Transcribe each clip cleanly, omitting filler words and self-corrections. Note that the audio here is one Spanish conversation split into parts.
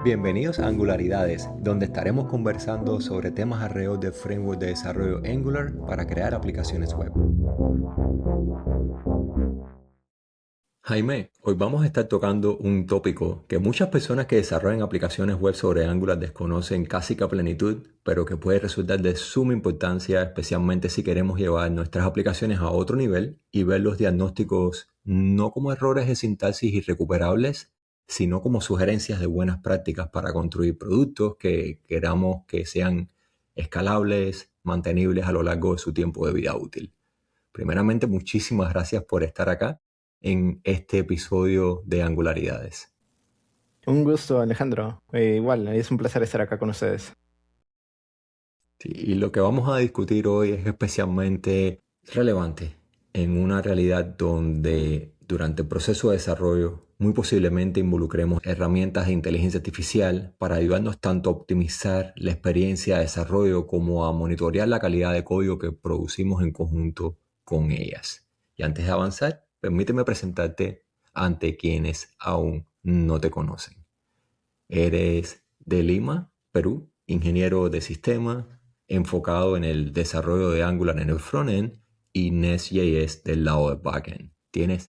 Bienvenidos a Angularidades, donde estaremos conversando sobre temas alrededor del framework de desarrollo Angular para crear aplicaciones web. Jaime, hoy vamos a estar tocando un tópico que muchas personas que desarrollan aplicaciones web sobre Angular desconocen casi que a plenitud, pero que puede resultar de suma importancia, especialmente si queremos llevar nuestras aplicaciones a otro nivel y ver los diagnósticos no como errores de sintaxis irrecuperables, sino como sugerencias de buenas prácticas para construir productos que queramos que sean escalables, mantenibles a lo largo de su tiempo de vida útil. Primeramente, muchísimas gracias por estar acá en este episodio de Angularidades. Un gusto, Alejandro. Igual, es un placer estar acá con ustedes. Sí, y lo que vamos a discutir hoy es especialmente relevante en una realidad donde durante el proceso de desarrollo muy posiblemente involucremos herramientas de inteligencia artificial para ayudarnos tanto a optimizar la experiencia de desarrollo como a monitorear la calidad de código que producimos en conjunto con ellas. Y antes de avanzar, permíteme presentarte ante quienes aún no te conocen. Eres de Lima, Perú, ingeniero de sistemas, enfocado en el desarrollo de Angular en el frontend y Nest.js del lado del backend. Tienes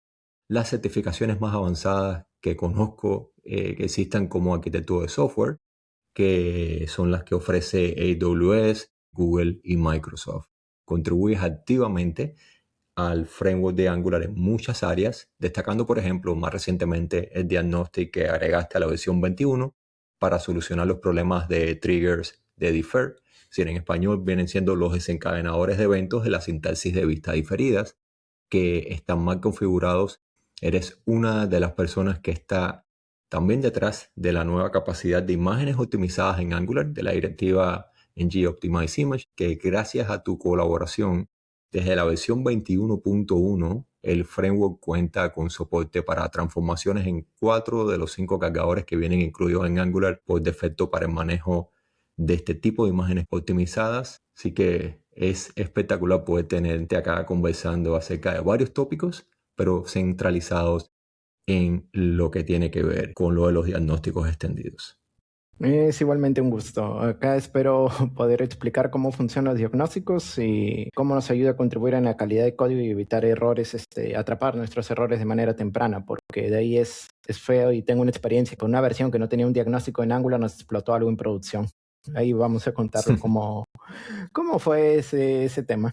las certificaciones más avanzadas que conozco que existan como arquitecto de software, que son las que ofrece AWS, Google y Microsoft. Contribuyes activamente al framework de Angular en muchas áreas, destacando, por ejemplo, más recientemente el diagnóstico que agregaste a la versión 21 para solucionar los problemas de triggers de defer. Si en español vienen siendo los desencadenadores de eventos de la sintaxis de vista diferidas, que están mal configurados. Eres una de las personas que está también detrás de la nueva capacidad de imágenes optimizadas en Angular, de la directiva ng Optimize Image, que gracias a tu colaboración desde la versión 21.1, el framework cuenta con soporte para transformaciones en 4 de los 5 cargadores que vienen incluidos en Angular por defecto para el manejo de este tipo de imágenes optimizadas. Así que es espectacular poder tenerte acá conversando acerca de varios tópicos, pero centralizados en lo que tiene que ver con lo de los diagnósticos extendidos. Es igualmente un gusto. Acá espero poder explicar cómo funcionan los diagnósticos y cómo nos ayuda a contribuir en la calidad de código y evitar errores, atrapar nuestros errores de manera temprana, porque de ahí es feo y tengo una experiencia con una versión que no tenía un diagnóstico en Angular, nos explotó algo en producción. Ahí vamos a contarlo cómo fue ese tema.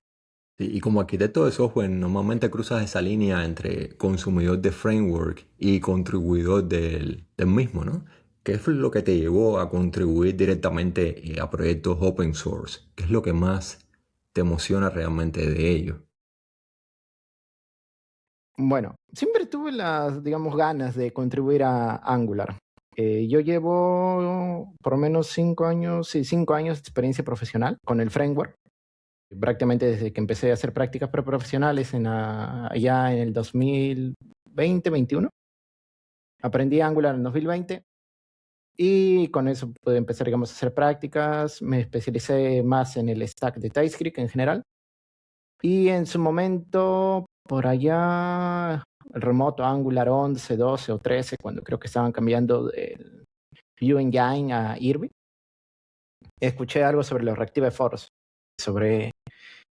Y como arquitecto de software, normalmente cruzas esa línea entre consumidor de framework y contribuidor del mismo, ¿no? ¿Qué es lo que te llevó a contribuir directamente a proyectos open source? ¿Qué es lo que más te emociona realmente de ello? Bueno, siempre tuve las, digamos, ganas de contribuir a Angular. Yo llevo por lo menos 5 años, sí, 5 años de experiencia profesional con el framework. Prácticamente desde que empecé a hacer prácticas preprofesionales allá en el 2020-21. Aprendí Angular en 2020 y con eso pude empezar, digamos, a hacer prácticas. Me especialicé más en el stack de TypeScript en general. Y en su momento, por allá, el remoto Angular 11, 12 o 13, cuando creo que estaban cambiando del Vue Engine a Irving, escuché algo sobre los Reactive Force, sobre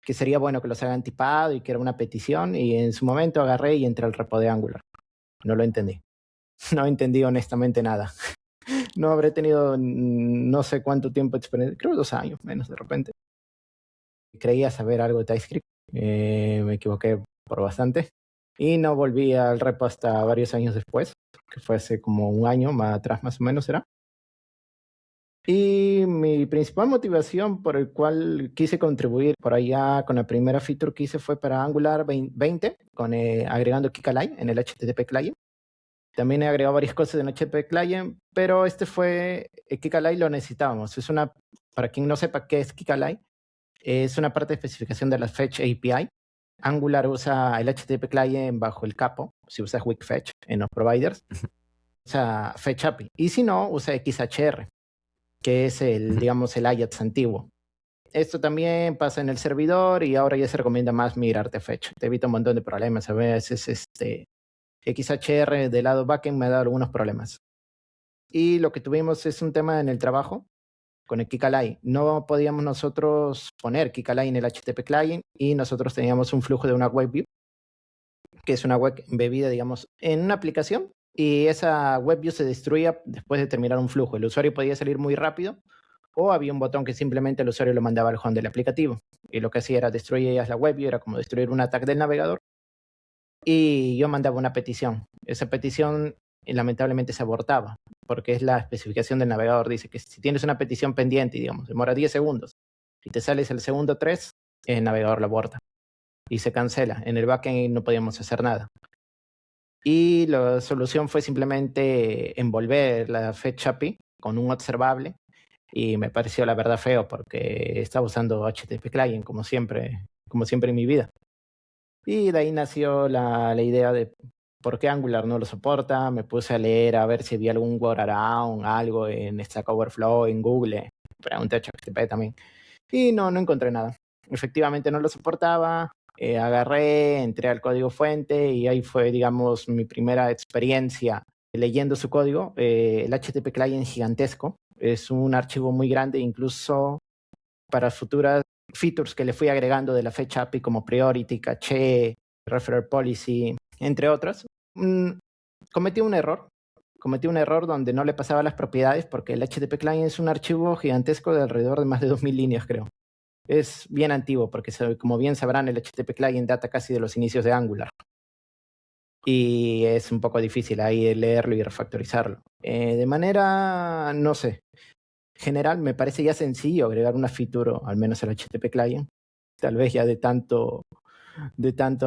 que sería bueno que los hagan tipado y que era una petición, y en su momento agarré y entré al repo de Angular. No lo entendí. No entendí honestamente nada. No habré tenido no sé cuánto tiempo de experiencia, creo 2 años menos de repente. Creía saber algo de TypeScript, me equivoqué por bastante. Y no volví al repo hasta varios años después, que fue hace como un año más atrás más o menos será. Y mi principal motivación por el cual quise contribuir por allá con la primera feature que hice fue para Angular 20, agregando Kika-Line en el HTTP client. También he agregado varias cosas en HTTP client, pero Kika-Line lo necesitábamos. Para quien no sepa qué es Kika-Line, es una parte de especificación de la Fetch API. Angular usa el HTTP client bajo el capo, si usas WikFetch en los providers, usa Fetch API. Y si no, usa XHR, que es digamos, el Ajax antiguo. esto también pasa en el servidor y ahora ya se recomienda más migrarte a Fetch. Te evita un montón de problemas. A veces XHR del lado backend me ha dado algunos problemas. Y lo que tuvimos es un tema en el trabajo con el Kikalai. No podíamos nosotros poner Kikalai en el HTTP client y nosotros teníamos un flujo de una web view, que es una web embebida, digamos, en una aplicación, y esa web view se destruía después de terminar un flujo. El usuario podía salir muy rápido o había un botón que simplemente el usuario lo mandaba al home del aplicativo. Y lo que hacía era destruir la web view, era como destruir un ataque del navegador. Y yo mandaba una petición. Esa petición lamentablemente se abortaba, porque es la especificación del navegador. Dice que si tienes una petición pendiente, digamos, demora 10 segundos, y te sales el segundo 3, el navegador la aborta y se cancela. En el backend no podíamos hacer nada. Y la solución fue simplemente envolver la Fetch API con un observable, y me pareció la verdad feo porque estaba usando HTTP client como siempre en mi vida. Y de ahí nació la idea de por qué Angular no lo soporta. Me puse a leer a ver si había algún workaround, algo en Stack Overflow, en Google. Pregunté a ChatGPT también. Y no encontré nada. Efectivamente no lo soportaba. Agarré, entré al código fuente y ahí fue, digamos, mi primera experiencia leyendo su código. El HTTP client gigantesco. Es un archivo muy grande, incluso para futuras features que le fui agregando de la Fetch API como Priority, Caché, Referer Policy, entre otros. Cometí un error. Cometí un error donde no le pasaba las propiedades porque el HTTP client es un archivo gigantesco de alrededor de más de 2000 líneas, creo. Es bien antiguo porque, como bien sabrán, el HTTP client data casi de los inicios de Angular. Y es un poco difícil ahí leerlo y refactorizarlo. De manera, no sé, general, me parece ya sencillo agregar una feature, al menos el HTTP client. Tal vez ya de tanto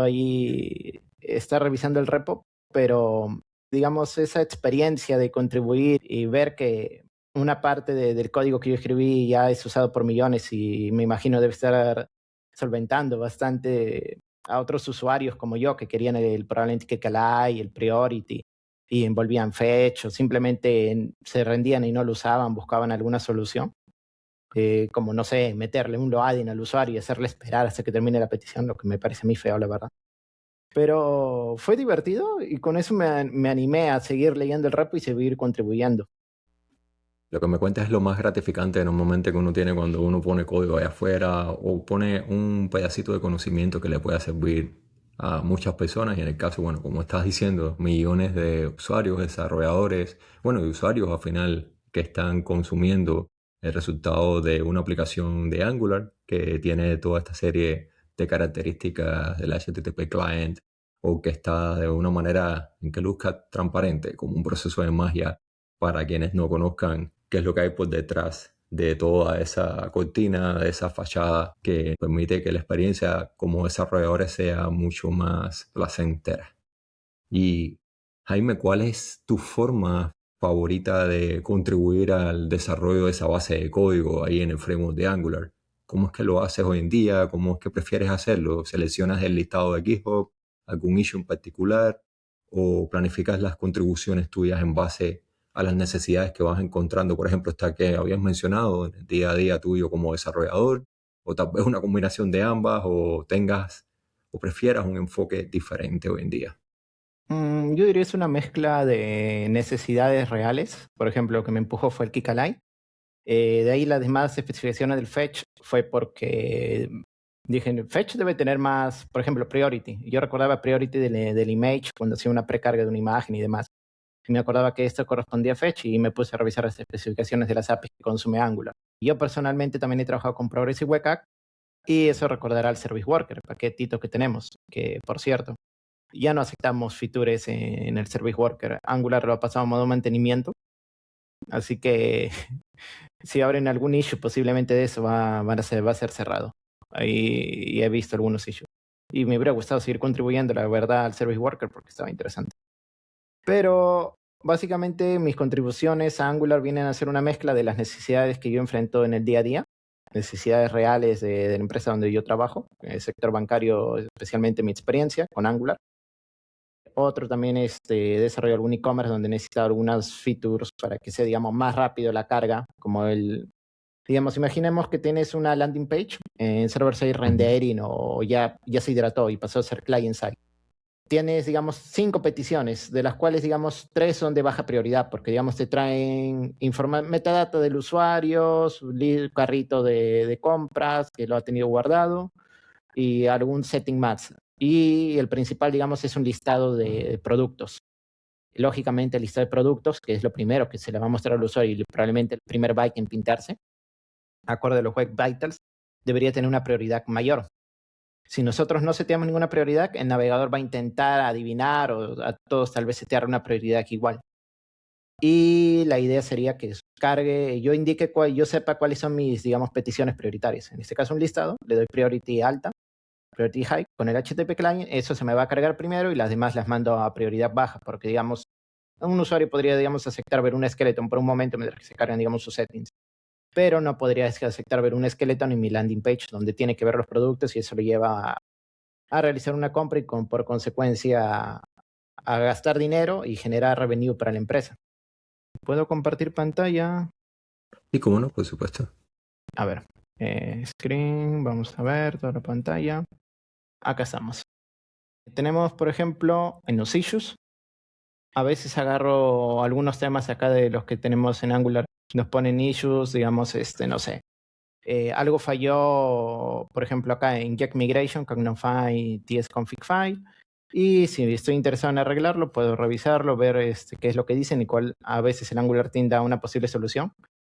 ahí estar revisando el repo, pero digamos esa experiencia de contribuir y ver que una parte del código que yo escribí ya es usado por millones y me imagino debe estar solventando bastante a otros usuarios como yo que querían probablemente que Calai, el Priority, y envolvían Fetch o simplemente se rendían y no lo usaban, buscaban alguna solución. Como, no sé, meterle un loading al usuario y hacerle esperar hasta que termine la petición, lo que me parece a mí feo, la verdad. Pero fue divertido y con eso me animé a seguir leyendo el repo y seguir contribuyendo. Lo que me cuentas es lo más gratificante normalmente que uno tiene cuando uno pone código allá afuera o pone un pedacito de conocimiento que le pueda servir a muchas personas y en el caso, bueno, como estás diciendo, millones de usuarios, desarrolladores, bueno, y usuarios al final que están consumiendo el resultado de una aplicación de Angular que tiene toda esta serie de características del HTTP client o que está de una manera en que luzca transparente, como un proceso de magia para quienes no conozcan qué es lo que hay por detrás de toda esa cortina, de esa fachada que permite que la experiencia como desarrolladores sea mucho más placentera. Y Jaime, ¿cuál es tu forma favorita de contribuir al desarrollo de esa base de código ahí en el framework de Angular? ¿Cómo es que lo haces hoy en día? ¿Cómo es que prefieres hacerlo? ¿Seleccionas el listado de GitHub, algún issue en particular? ¿O planificas las contribuciones tuyas en base a las necesidades que vas encontrando? Por ejemplo, esta que habías mencionado en el día a día tuyo como desarrollador, o tal vez una combinación de ambas, o tengas o prefieras un enfoque diferente hoy en día. Yo diría es una mezcla de necesidades reales. Por ejemplo, lo que me empujó fue el Kikalai. De ahí las demás especificaciones del Fetch fue porque dije, Fetch debe tener más, por ejemplo, Priority. Yo recordaba Priority del image cuando hacía una precarga de una imagen y demás. Y me acordaba que esto correspondía a Fetch y me puse a revisar las especificaciones de las APIs que consume Angular. Yo personalmente también he trabajado con Progress y Webpack y eso recordará al Service Worker, el paquetito que tenemos, que por cierto, ya no aceptamos features en el Service Worker. Angular lo ha pasado a modo mantenimiento, así que si abren algún issue posiblemente de eso va a ser cerrado. Ahí he visto algunos issues. Y me hubiera gustado seguir contribuyendo, la verdad, al Service Worker porque estaba interesante. Pero básicamente mis contribuciones a Angular vienen a ser una mezcla de las necesidades que yo enfrento en el día a día, necesidades reales de la empresa donde yo trabajo, el sector bancario, especialmente mi experiencia con Angular. Otro también es desarrollo algún e-commerce donde necesita algunas features para que sea, digamos, más rápido la carga, como Digamos, imaginemos que tienes una landing page en server-side Ujú. rendering o ya se hidrató y pasó a ser client-side. Tienes, digamos, 5 peticiones, de las cuales, digamos, 3 son de baja prioridad, porque, digamos, te traen metadata del usuario, su carrito de compras que lo ha tenido guardado y algún setting más. Y el principal, digamos, es un listado de productos. Lógicamente, el listado de productos, que es lo primero que se le va a mostrar al usuario y probablemente el primer byte en pintarse, acorde a los web vitals, debería tener una prioridad mayor. Si nosotros no seteamos ninguna prioridad, el navegador va a intentar adivinar o a todos tal vez setear una prioridad igual. Y la idea sería que cargue, yo sepa cuáles son mis, digamos, peticiones prioritarias. En este caso, un listado, le doy priority alta, priority high con el HTTP client, eso se me va a cargar primero y las demás las mando a prioridad baja, porque, digamos, un usuario podría, digamos, aceptar ver un skeleton por un momento mientras que se cargan, digamos, sus settings, pero no podría aceptar ver un skeleton en mi landing page donde tiene que ver los productos y eso lo lleva a realizar una compra y por consecuencia a gastar dinero y generar revenue para la empresa. ¿Puedo compartir pantalla? Y cómo no, por supuesto. A ver, screen, vamos a ver toda la pantalla. Acá estamos. Tenemos, por ejemplo, en los issues, a veces agarro algunos temas acá de los que tenemos en Angular. Nos ponen issues, digamos, no sé. Algo falló, por ejemplo, acá en Jack Migration, Cagnify, tsconfig file. Y si estoy interesado en arreglarlo, puedo revisarlo, ver qué es lo que dicen y cuál a veces el Angular Team da una posible solución.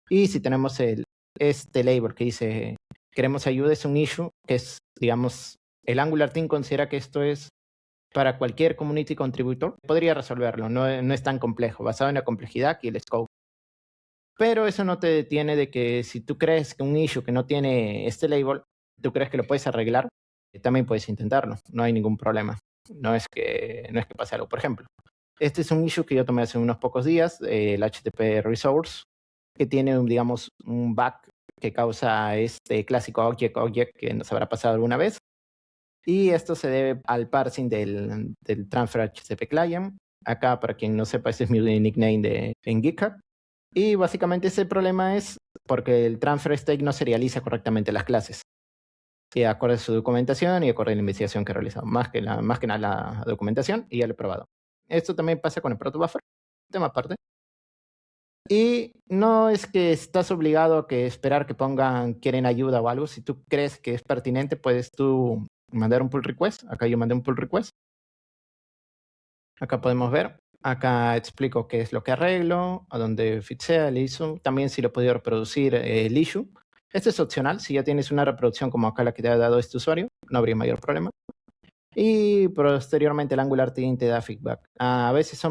Y si tenemos este label que dice queremos ayuda, es un issue, que es, digamos, el Angular Team considera que esto es para cualquier community contributor, podría resolverlo, no es tan complejo, basado en la complejidad y el scope. Pero eso no te detiene de que si tú crees que un issue que no tiene este label, tú crees que lo puedes arreglar, también puedes intentarlo, no hay ningún problema. No es que pase algo. Por ejemplo, este es un issue que yo tomé hace unos pocos días, el HTTP Resource, que tiene, digamos, un bug que causa este clásico object que nos habrá pasado alguna vez. Y esto se debe al parsing del transfer HTTP client. Acá, para quien no sepa, ese es mi nickname en GitHub. Y básicamente ese problema es porque el transfer state no serializa correctamente las clases. Y acorde a su documentación y acorde a la investigación que he realizado. Más que nada la documentación, y ya lo he probado. Esto también pasa con el protobuffer, tema aparte. Y no es que estás obligado a que esperar que pongan quieren ayuda o algo. Si tú crees que es pertinente, puedes tú mandar un pull request. Acá yo mandé un pull request. Acá podemos ver. Acá explico qué es lo que arreglo, a dónde fixea el issue. También si lo he podido reproducir el issue. Este es opcional. Si ya tienes una reproducción como acá la que te ha dado este usuario, no habría mayor problema. Y posteriormente el Angular Team te da feedback. A veces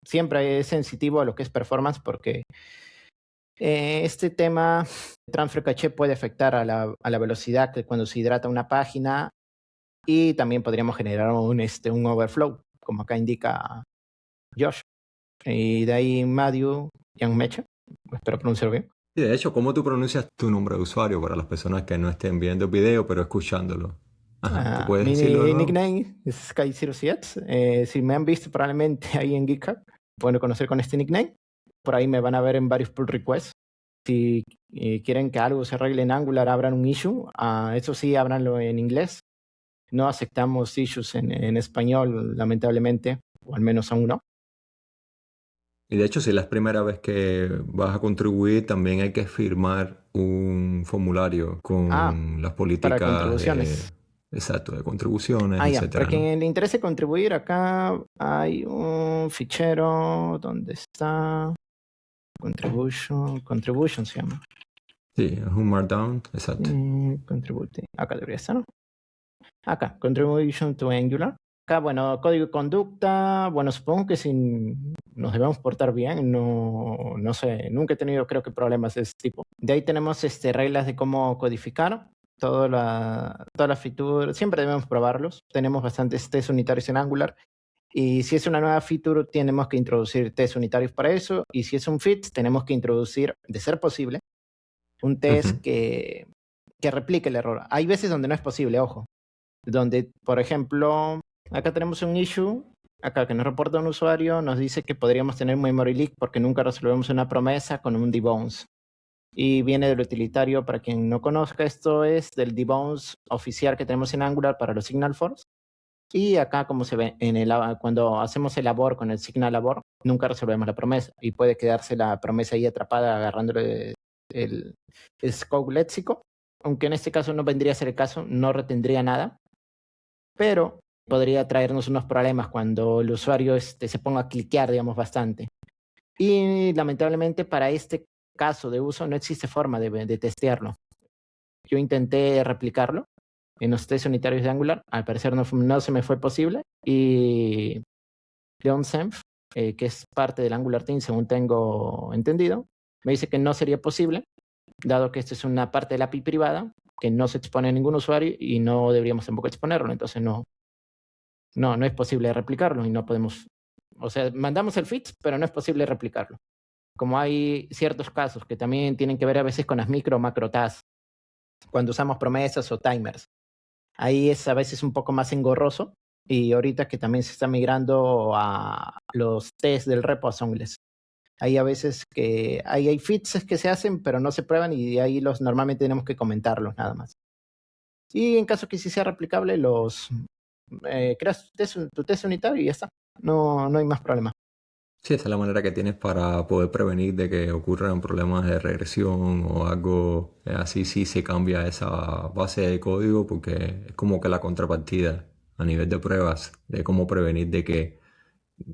siempre es sensitivo a lo que es performance porque este tema de transfer caché puede afectar a la velocidad que cuando se hidrata una página y también podríamos generar un overflow, como acá indica Josh. Y de ahí Matthew Young Mecha, espero pronunciarlo bien. Y de hecho, ¿cómo tú pronuncias tu nombre de usuario para las personas que no estén viendo el video pero escuchándolo? Ajá, ¿tú puedes Mi decirlo de nuevo? nickname es Sky07. Si me han visto probablemente ahí en GitHub, pueden conocer con este nickname. Por ahí me van a ver en varios pull requests. Si quieren que algo se arregle en Angular, abran un issue. Eso sí, ábranlo en inglés. No aceptamos issues en español, lamentablemente, o al menos aún no. Y de hecho, si es la primera vez que vas a contribuir, también hay que firmar un formulario con las Para políticas contribuciones. exacto, de contribuciones, Ya. Para etcétera, ¿no? quien le interese contribuir, acá hay un fichero. ¿Dónde está? Contribution se llama. Sí, es un Markdown, exacto. Contribute. Acá debería estar, ¿no? Acá, Contribution to Angular. Acá, bueno, código de conducta. Bueno, supongo que si nos debemos portar bien, no sé, nunca he tenido, creo que, problemas de este tipo. De ahí tenemos reglas de cómo codificar. Todas las features, siempre debemos probarlos. Tenemos bastantes test unitarios en Angular. Y si es una nueva feature, tenemos que introducir test unitarios para eso. Y si es un fit, tenemos que introducir, de ser posible, un test Ujú. que replique el error. Hay veces donde no es posible, ojo. Donde, por ejemplo, acá tenemos un issue, acá que nos reporta un usuario, nos dice que podríamos tener memory leak porque nunca resolvemos una promesa con un debounce. y viene del utilitario. Para quien no conozca, esto es del debounce oficial que tenemos en Angular para los signal forms. Y acá, como se ve, cuando hacemos el abort con el signal abort, nunca resolvemos la promesa y puede quedarse la promesa ahí atrapada agarrándole el scope léxico, aunque en este caso no vendría a ser el caso, no retendría nada, pero podría traernos unos problemas cuando el usuario se ponga a cliquear, digamos, bastante. Y lamentablemente para este caso de uso no existe forma de testearlo. Yo intenté replicarlo en los test unitarios de Angular, al parecer no se me fue posible, y Leon Senf, que es parte del Angular Team, según tengo entendido, me dice que no sería posible, dado que esto es una parte de la API privada, que no se expone a ningún usuario y no deberíamos tampoco exponerlo, entonces no es posible replicarlo y no podemos, o sea, mandamos el fix, pero no es posible replicarlo. Como hay ciertos casos que también tienen que ver a veces con las micro o macro tasks, cuando usamos promesas o timers. Ahí es a veces un poco más engorroso, y ahorita que también se está migrando a los tests del repo a Songless. Hay a veces que hay fixes que se hacen, pero no se prueban y ahí normalmente tenemos que comentarlos nada más. Y en caso que sí sea replicable, creas tu test unitario y ya está. No hay más problema. Sí, esa es la manera que tienes para poder prevenir de que ocurran problemas de regresión o algo así si se cambia esa base de código, porque es como que la contrapartida a nivel de pruebas de cómo prevenir de que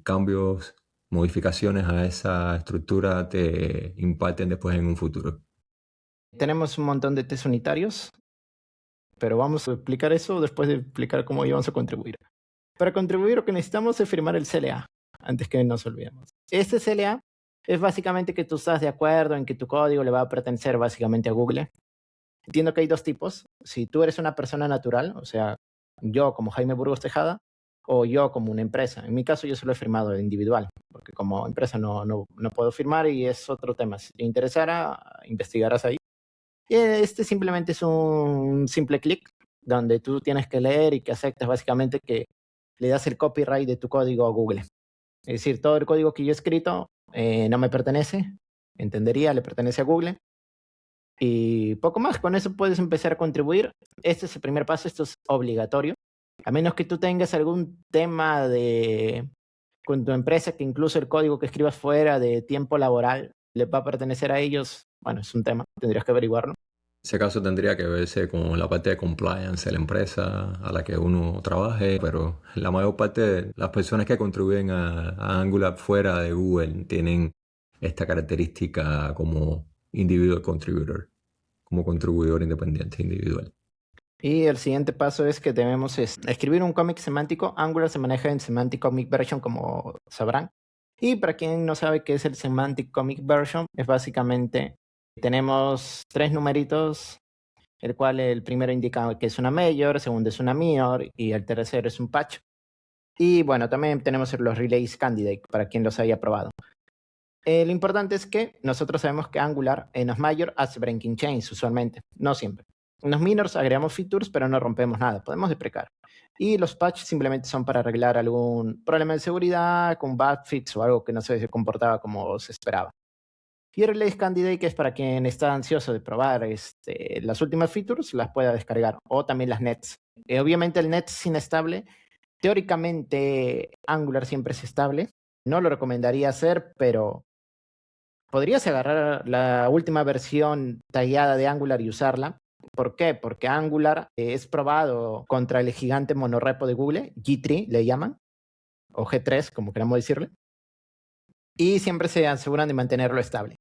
cambios, modificaciones a esa estructura te impacten después en un futuro. Tenemos un montón de test unitarios, pero vamos a explicar eso después de explicar cómo íbamos a contribuir. Para contribuir lo que necesitamos es firmar el CLA, antes que nos olvidemos. Este CLA es básicamente que tú estás de acuerdo en que tu código le va a pertenecer básicamente a Google. Entiendo que hay dos tipos. Si tú eres una persona natural, o sea, yo como Jaime Burgos Tejada, o yo como una empresa. En mi caso yo solo he firmado individual, porque como empresa no puedo firmar y es otro tema. Si te interesara, investigarás ahí. Este simplemente es un simple clic donde tú tienes que leer y que aceptas básicamente que le das el copyright de tu código a Google. Es decir, todo el código que yo he escrito no me pertenece, entendería, le pertenece a Google. Y poco más, con eso puedes empezar a contribuir. Este es el primer paso, esto es obligatorio. A menos que tú tengas algún tema con tu empresa, que incluso el código que escribas fuera de tiempo laboral le va a pertenecer a ellos, bueno, es un tema, tendrías que averiguarlo. Ese caso tendría que verse con la parte de compliance de la empresa a la que uno trabaje, pero la mayor parte de las personas que contribuyen a Angular fuera de Google tienen esta característica como individual contributor, como contribuidor independiente individual. Y el siguiente paso es que debemos escribir un cómic semántico. Angular se maneja en Semantic Comic Version, como sabrán. Y para quien no sabe qué es el Semantic Comic Version, es básicamente, tenemos 3 numeritos, el cual el primero indica que es una major, el segundo es una minor y el tercero es un patch. Y bueno, también tenemos los release candidate para quien los haya probado. Lo importante es que nosotros sabemos que Angular en los major hace breaking chains usualmente, no siempre. En los minors agregamos features, pero no rompemos nada, podemos deprecar. Y los patches simplemente son para arreglar algún problema de seguridad, con bug fix o algo que no se comportaba como se esperaba. Y el Release Candidate, que es para quien está ansioso de probar las últimas features, las pueda descargar. O también las nets. Obviamente el net es inestable. Teóricamente Angular siempre es estable. No lo recomendaría hacer, pero podrías agarrar la última versión tagueada de Angular y usarla. ¿Por qué? Porque Angular es probado contra el gigante monorepo de Google, G3 le llaman, o G3, como queramos decirle, y siempre se aseguran de mantenerlo estable.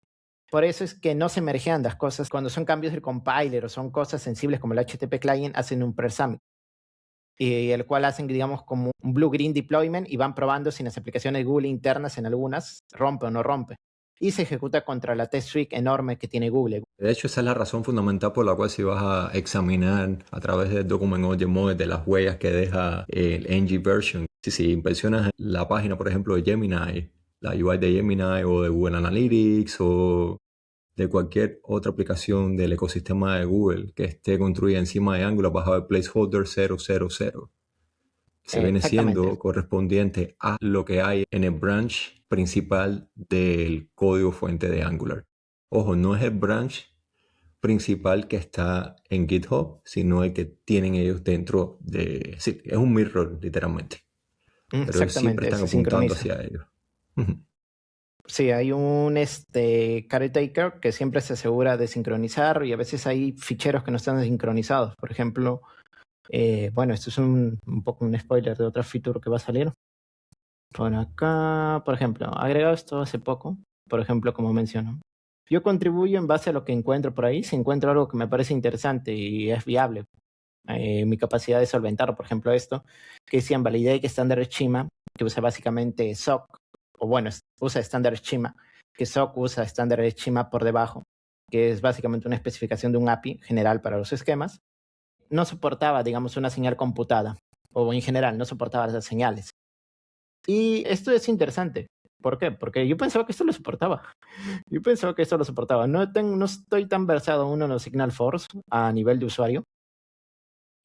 Por eso es que no se mergean las cosas. Cuando son cambios del compiler o son cosas sensibles como el HTTP client, hacen un pre-summit, y el cual hacen, digamos, como un blue-green deployment y van probando si las aplicaciones de Google internas en algunas rompe o no rompe. Y se ejecuta contra la test suite enorme que tiene Google. De hecho, esa es la razón fundamental por la cual si vas a examinar a través del Document Object Model de las huellas que deja el ng version. Si inspeccionas la página, por ejemplo, de Gemini, la UI de Gemini o de Google Analytics o de cualquier otra aplicación del ecosistema de Google que esté construida encima de Angular, vas a ver placeholder 000. Se viene siendo correspondiente a lo que hay en el branch principal del código fuente de Angular. Ojo, no es el branch principal que está en GitHub, sino el que tienen ellos dentro de... Sí, es un mirror, literalmente. Pero ellos siempre Exactamente, están se apuntando sincroniza. hacia ellos. Ujú. Sí, hay un caretaker que siempre se asegura de sincronizar y a veces hay ficheros que no están sincronizados. Por ejemplo, bueno, esto es un poco un spoiler de otra feature que va a salir. Por acá, por ejemplo, agregado esto hace poco, por ejemplo, como menciono. Yo contribuyo en base a lo que encuentro por ahí. Si encuentro algo que me parece interesante y es viable, mi capacidad de solventar, por ejemplo, esto, que decían Validate Standard Schema, que usa básicamente SOC, o bueno, usa Standard Schema, que SOC usa Standard Schema por debajo, que es básicamente una especificación de un API general para los esquemas. No soportaba, digamos, una señal computada, o en general, no soportaba las señales. Y esto es interesante. ¿Por qué? Porque yo pensaba que esto lo soportaba. Yo pensaba que esto lo soportaba. No estoy tan versado aún en los Signal Force a nivel de usuario,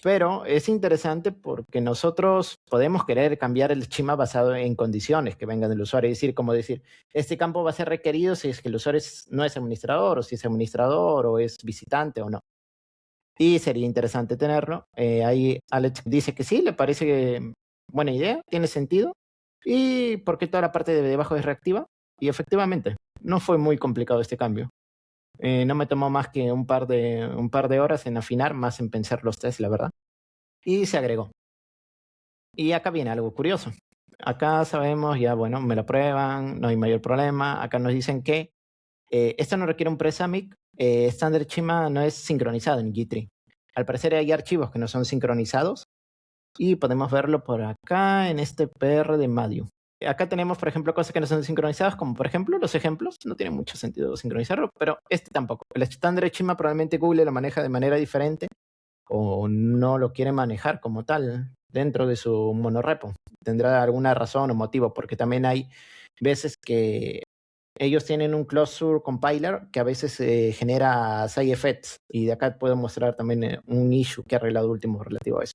pero es interesante porque nosotros podemos querer cambiar el schema basado en condiciones que vengan del usuario. Es decir, como decir, este campo va a ser requerido si es que el usuario no es administrador, o si es administrador, o es visitante o no. Y sería interesante tenerlo. Ahí Alex dice que sí, le parece buena idea, tiene sentido. Y porque toda la parte de debajo es reactiva. Y efectivamente, no fue muy complicado este cambio. No me tomó más que un par de horas en afinar, más en pensar los tests, la verdad. Y se agregó. Y acá viene algo curioso. Acá sabemos, ya bueno, me lo prueban, no hay mayor problema. Acá nos dicen que esto no requiere un presummit. Standard Schema no es sincronizado en G3. Al parecer hay archivos que no son sincronizados y podemos verlo por acá en este PR de Madio. Acá tenemos, por ejemplo, cosas que no son sincronizadas, como por ejemplo los ejemplos. No tiene mucho sentido sincronizarlo, pero este tampoco. El estándar Schema probablemente Google lo maneja de manera diferente o no lo quiere manejar como tal dentro de su monorepo. Tendrá alguna razón o motivo, porque también hay veces que ellos tienen un closure compiler que a veces genera side effects, y de acá puedo mostrar también un issue que ha arreglado último relativo a eso.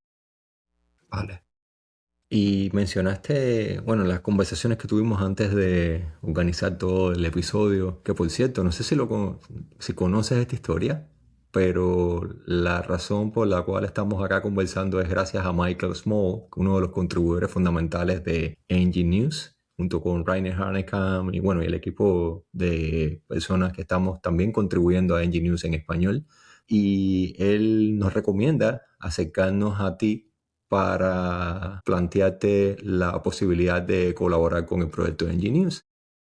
Vale. Y mencionaste, bueno, las conversaciones que tuvimos antes de organizar todo el episodio, que por cierto, no sé si conoces esta historia, pero la razón por la cual estamos acá conversando es gracias a Michael Small, uno de los contribuidores fundamentales de Engine News, junto con Rainer Harnekam y bueno, y el equipo de personas que estamos también contribuyendo a Engine News en español. Y él nos recomienda acercarnos a ti para plantearte la posibilidad de colaborar con el proyecto de Engineers.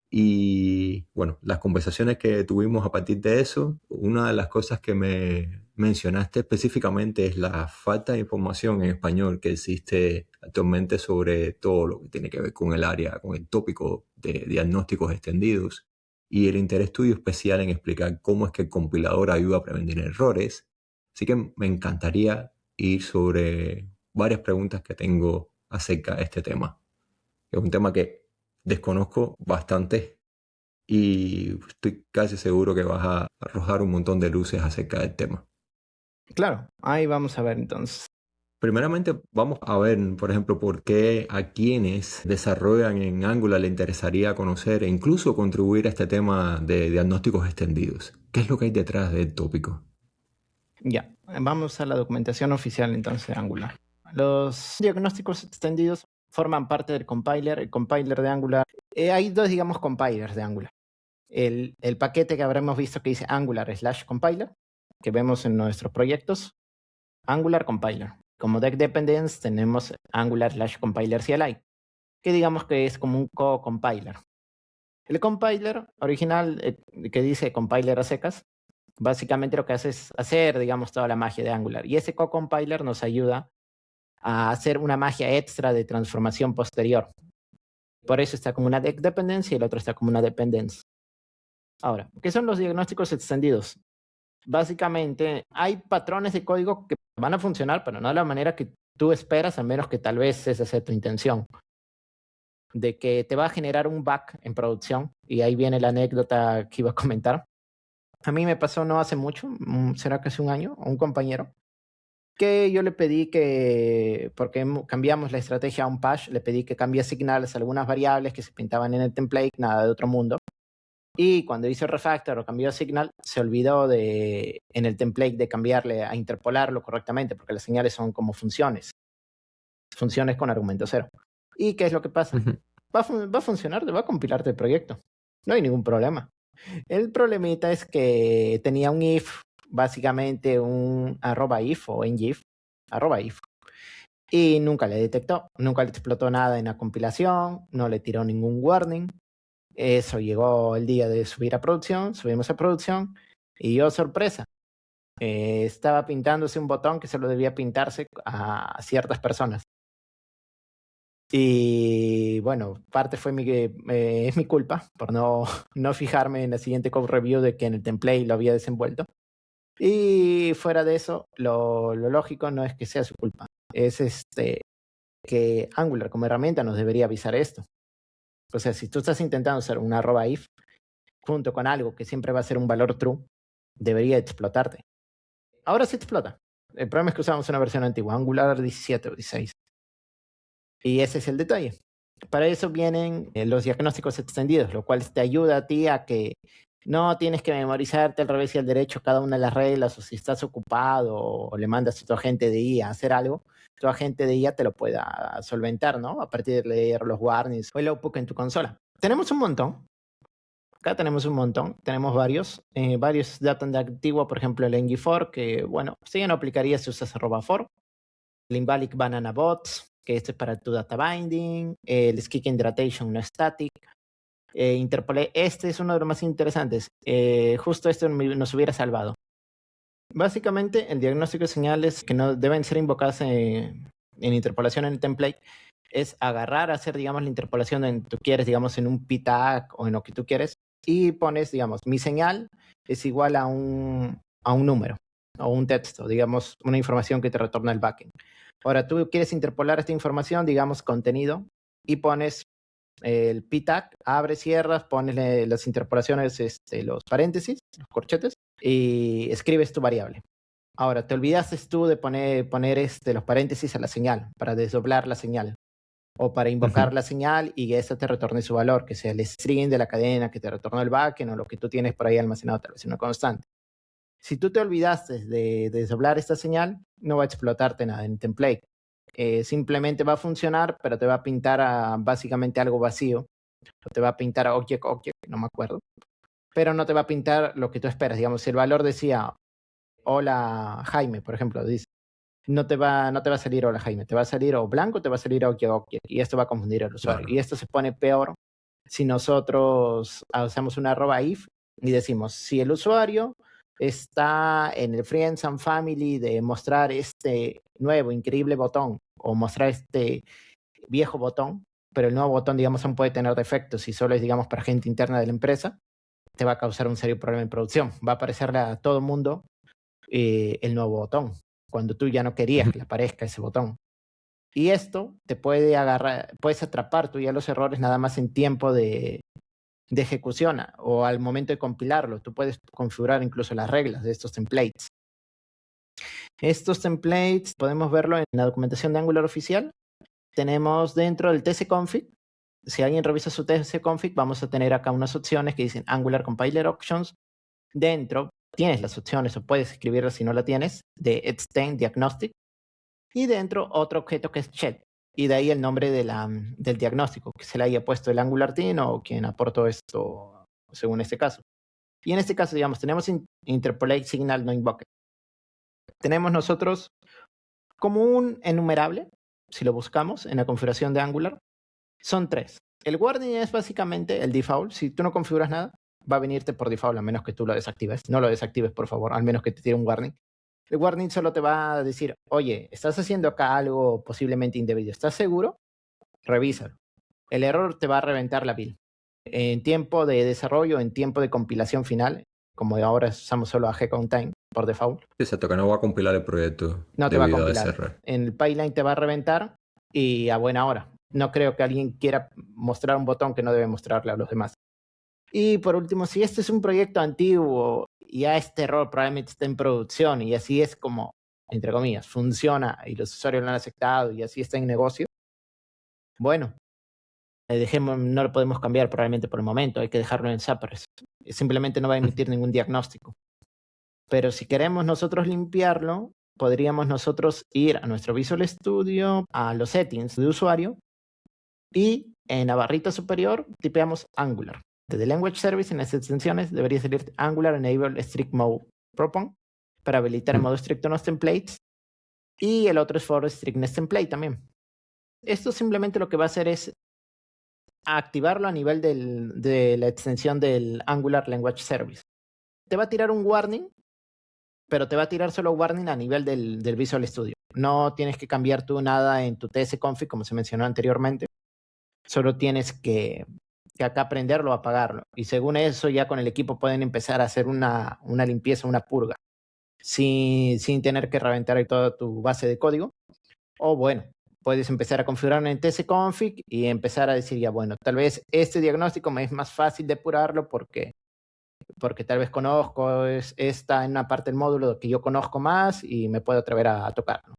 Y bueno, las conversaciones que tuvimos a partir de eso, una de las cosas que me mencionaste específicamente es la falta de información en español que existe actualmente sobre todo lo que tiene que ver con el área, con el tópico de diagnósticos extendidos y el interés tuyo especial en explicar cómo es que el compilador ayuda a prevenir errores. Así que me encantaría ir sobre varias preguntas que tengo acerca de este tema. Es un tema que desconozco bastante y estoy casi seguro que vas a arrojar un montón de luces acerca del tema. Claro, ahí vamos a ver entonces. Primeramente, vamos a ver, por ejemplo, por qué a quienes desarrollan en Angular le interesaría conocer e incluso contribuir a este tema de diagnósticos extendidos. ¿Qué es lo que hay detrás del tópico? Ya, vamos a la documentación oficial entonces de Angular. Los diagnósticos extendidos forman parte del compiler, el compiler de Angular. Hay dos, digamos, compilers de Angular. El paquete que habremos visto que dice Angular/compiler, que vemos en nuestros proyectos, Angular compiler. Como deck dependence tenemos Angular/compiler CLI, que digamos que es como un co-compiler. El compiler original, que dice compiler a secas, básicamente lo que hace es hacer, digamos, toda la magia de Angular. Y ese co-compiler nos ayuda a hacer una magia extra de transformación posterior. Por eso está como una deck dependency y el otro está como una dependence. Ahora, ¿qué son los diagnósticos extendidos? Básicamente, hay patrones de código que van a funcionar, pero no de la manera que tú esperas, a menos que tal vez esa sea tu intención. De que te va a generar un bug en producción, y ahí viene la anécdota que iba a comentar. A mí me pasó no hace mucho, será casi un año, a un compañero, que yo le pedí que, porque cambiamos la estrategia a un patch, le pedí que cambie signals, algunas variables que se pintaban en el template, nada de otro mundo. Y cuando hizo refactor o cambió Signal, se olvidó en el template de cambiarle a interpolarlo correctamente, porque las señales son como funciones con argumento cero. ¿Y qué es lo que pasa? Ujú. Va a funcionar, va a compilarte el proyecto. No hay ningún problema. El problemita es que tenía un if, básicamente un @if o ngif, @if, y nunca le detectó, nunca le explotó nada en la compilación, no le tiró ningún warning. Eso llegó el día de subir a producción, subimos a producción y oh sorpresa, estaba pintándose un botón que solo debía pintarse a ciertas personas. Y bueno, parte fue es mi culpa por no fijarme en la siguiente code review de que en el template lo había desenvuelto. Y fuera de eso, lo lógico no es que sea su culpa, es que Angular como herramienta nos debería avisar esto. O sea, si tú estás intentando hacer un @if junto con algo que siempre va a ser un valor true, debería explotarte. Ahora sí explota. El problema es que usamos una versión antigua, Angular 17 o 16. Y ese es el detalle. Para eso vienen los diagnósticos extendidos, lo cual te ayuda a ti a que no tienes que memorizarte al revés y al derecho cada una de las reglas, o si estás ocupado o le mandas a tu agente de IA a hacer algo, tu agente de IA te lo pueda solventar, ¿no? A partir de leer los warnings o el output en tu consola. Tenemos un montón. Acá tenemos un montón, tenemos varios datan de antiguo, por ejemplo el ng4, que bueno, esto ya no aplicaría si usas @for, el invalid banana bots, que este es para tu data binding, el skik hydratation no static, interpolé, este es uno de los más interesantes, justo esto nos hubiera salvado. Básicamente el diagnóstico de señales que no deben ser invocadas en interpolación en el template es agarrar, hacer digamos la interpolación en tú quieres, digamos en un p tag o en lo que tú quieres, y pones, digamos, mi señal es igual a un número o un texto, digamos, una información que te retorna el backend. Ahora, tú quieres interpolar esta información, digamos, contenido, y pones el p tag, abres, cierras, pones las interpolaciones, los paréntesis, los corchetes, y escribes tu variable. Ahora, te olvidaste tú de poner los paréntesis a la señal, para desdoblar la señal o para invocar la señal y que esa te retorne su valor, que sea el string de la cadena que te retornó el backend o lo que tú tienes por ahí almacenado, tal vez una constante. Si tú te olvidaste de desdoblar esta señal, no va a explotarte nada en template. Simplemente va a funcionar, pero te va a pintar básicamente algo vacío. O te va a pintar object, no me acuerdo. Pero no te va a pintar lo que tú esperas. Digamos, si el valor decía, hola Jaime, por ejemplo, dice, no te va a salir hola Jaime, te va a salir o blanco, te va a salir object, y esto va a confundir al usuario. Claro. Y esto se pone peor si nosotros usamos una @if y decimos, si el usuario está en el Friends and Family de mostrar este nuevo, increíble botón o mostrar este viejo botón, pero el nuevo botón, digamos, aún puede tener defectos y solo es, digamos, para gente interna de la empresa, te va a causar un serio problema en producción. Va a aparecerle a todo el mundo el nuevo botón, cuando tú ya no querías que le aparezca ese botón. Y esto te puede agarrar, puedes atrapar tú ya los errores nada más en tiempo de ejecución o al momento de compilarlo. Tú puedes configurar incluso las reglas de estos templates. Estos templates podemos verlo en la documentación de Angular oficial. Tenemos dentro del tcconfig. Si alguien revisa su tcconfig, vamos a tener acá unas opciones que dicen Angular Compiler Options. Dentro tienes las opciones, o puedes escribirlas si no la tienes, de Extend Diagnostic. Y dentro otro objeto que es check. Y de ahí el nombre del diagnóstico, que se le haya puesto el Angular team o quien aportó esto según este caso. Y en este caso, digamos, tenemos interpolate signal no invoked. Tenemos nosotros como un enumerable, si lo buscamos en la configuración de Angular, son 3. El warning es básicamente el default. Si tú no configuras nada, va a venirte por default, a menos que tú lo desactives. No lo desactives, por favor, al menos que te tire un warning. El warning solo te va a decir, oye, estás haciendo acá algo posiblemente indebido. ¿Estás seguro? Revísalo. El error te va a reventar la build. En tiempo de desarrollo, en tiempo de compilación final, como ahora usamos solo a gcountime por default. Exacto, que no va a compilar el proyecto No te va a debido a ese compilar. error. En el pipeline te va a reventar y a buena hora. No creo que alguien quiera mostrar un botón que no debe mostrarle a los demás. Y por último, si este es un proyecto antiguo y ya este error probablemente está en producción y así es como, entre comillas, funciona y los usuarios lo han aceptado y así está en negocio, bueno, dejemos, no lo podemos cambiar probablemente por el momento, hay que dejarlo en Cypress. Simplemente no va a emitir ningún diagnóstico. Pero si queremos nosotros limpiarlo, podríamos nosotros ir a nuestro Visual Studio, a los settings de usuario, y en la barrita superior tipeamos Angular. Desde Language Service, en las extensiones, debería salir Angular Enable Strict Mode Propon para habilitar el modo estricto en los templates. Y el otro es for Strictness Template también. Esto simplemente lo que va a hacer es activarlo a nivel de la extensión del Angular Language Service. Te va a tirar un warning, pero te va a tirar solo warning a nivel del Visual Studio. No tienes que cambiar tú nada en tu tsconfig, como se mencionó anteriormente. Solo tienes que acá prenderlo o apagarlo. Y según eso, ya con el equipo pueden empezar a hacer una limpieza, una purga, sin tener que reventar toda tu base de código. O bueno, puedes empezar a configurar en tsconfig y empezar a decir, ya bueno, tal vez este diagnóstico me es más fácil depurarlo porque tal vez conozco, está en una parte del módulo que yo conozco más y me puedo atrever a tocarlo.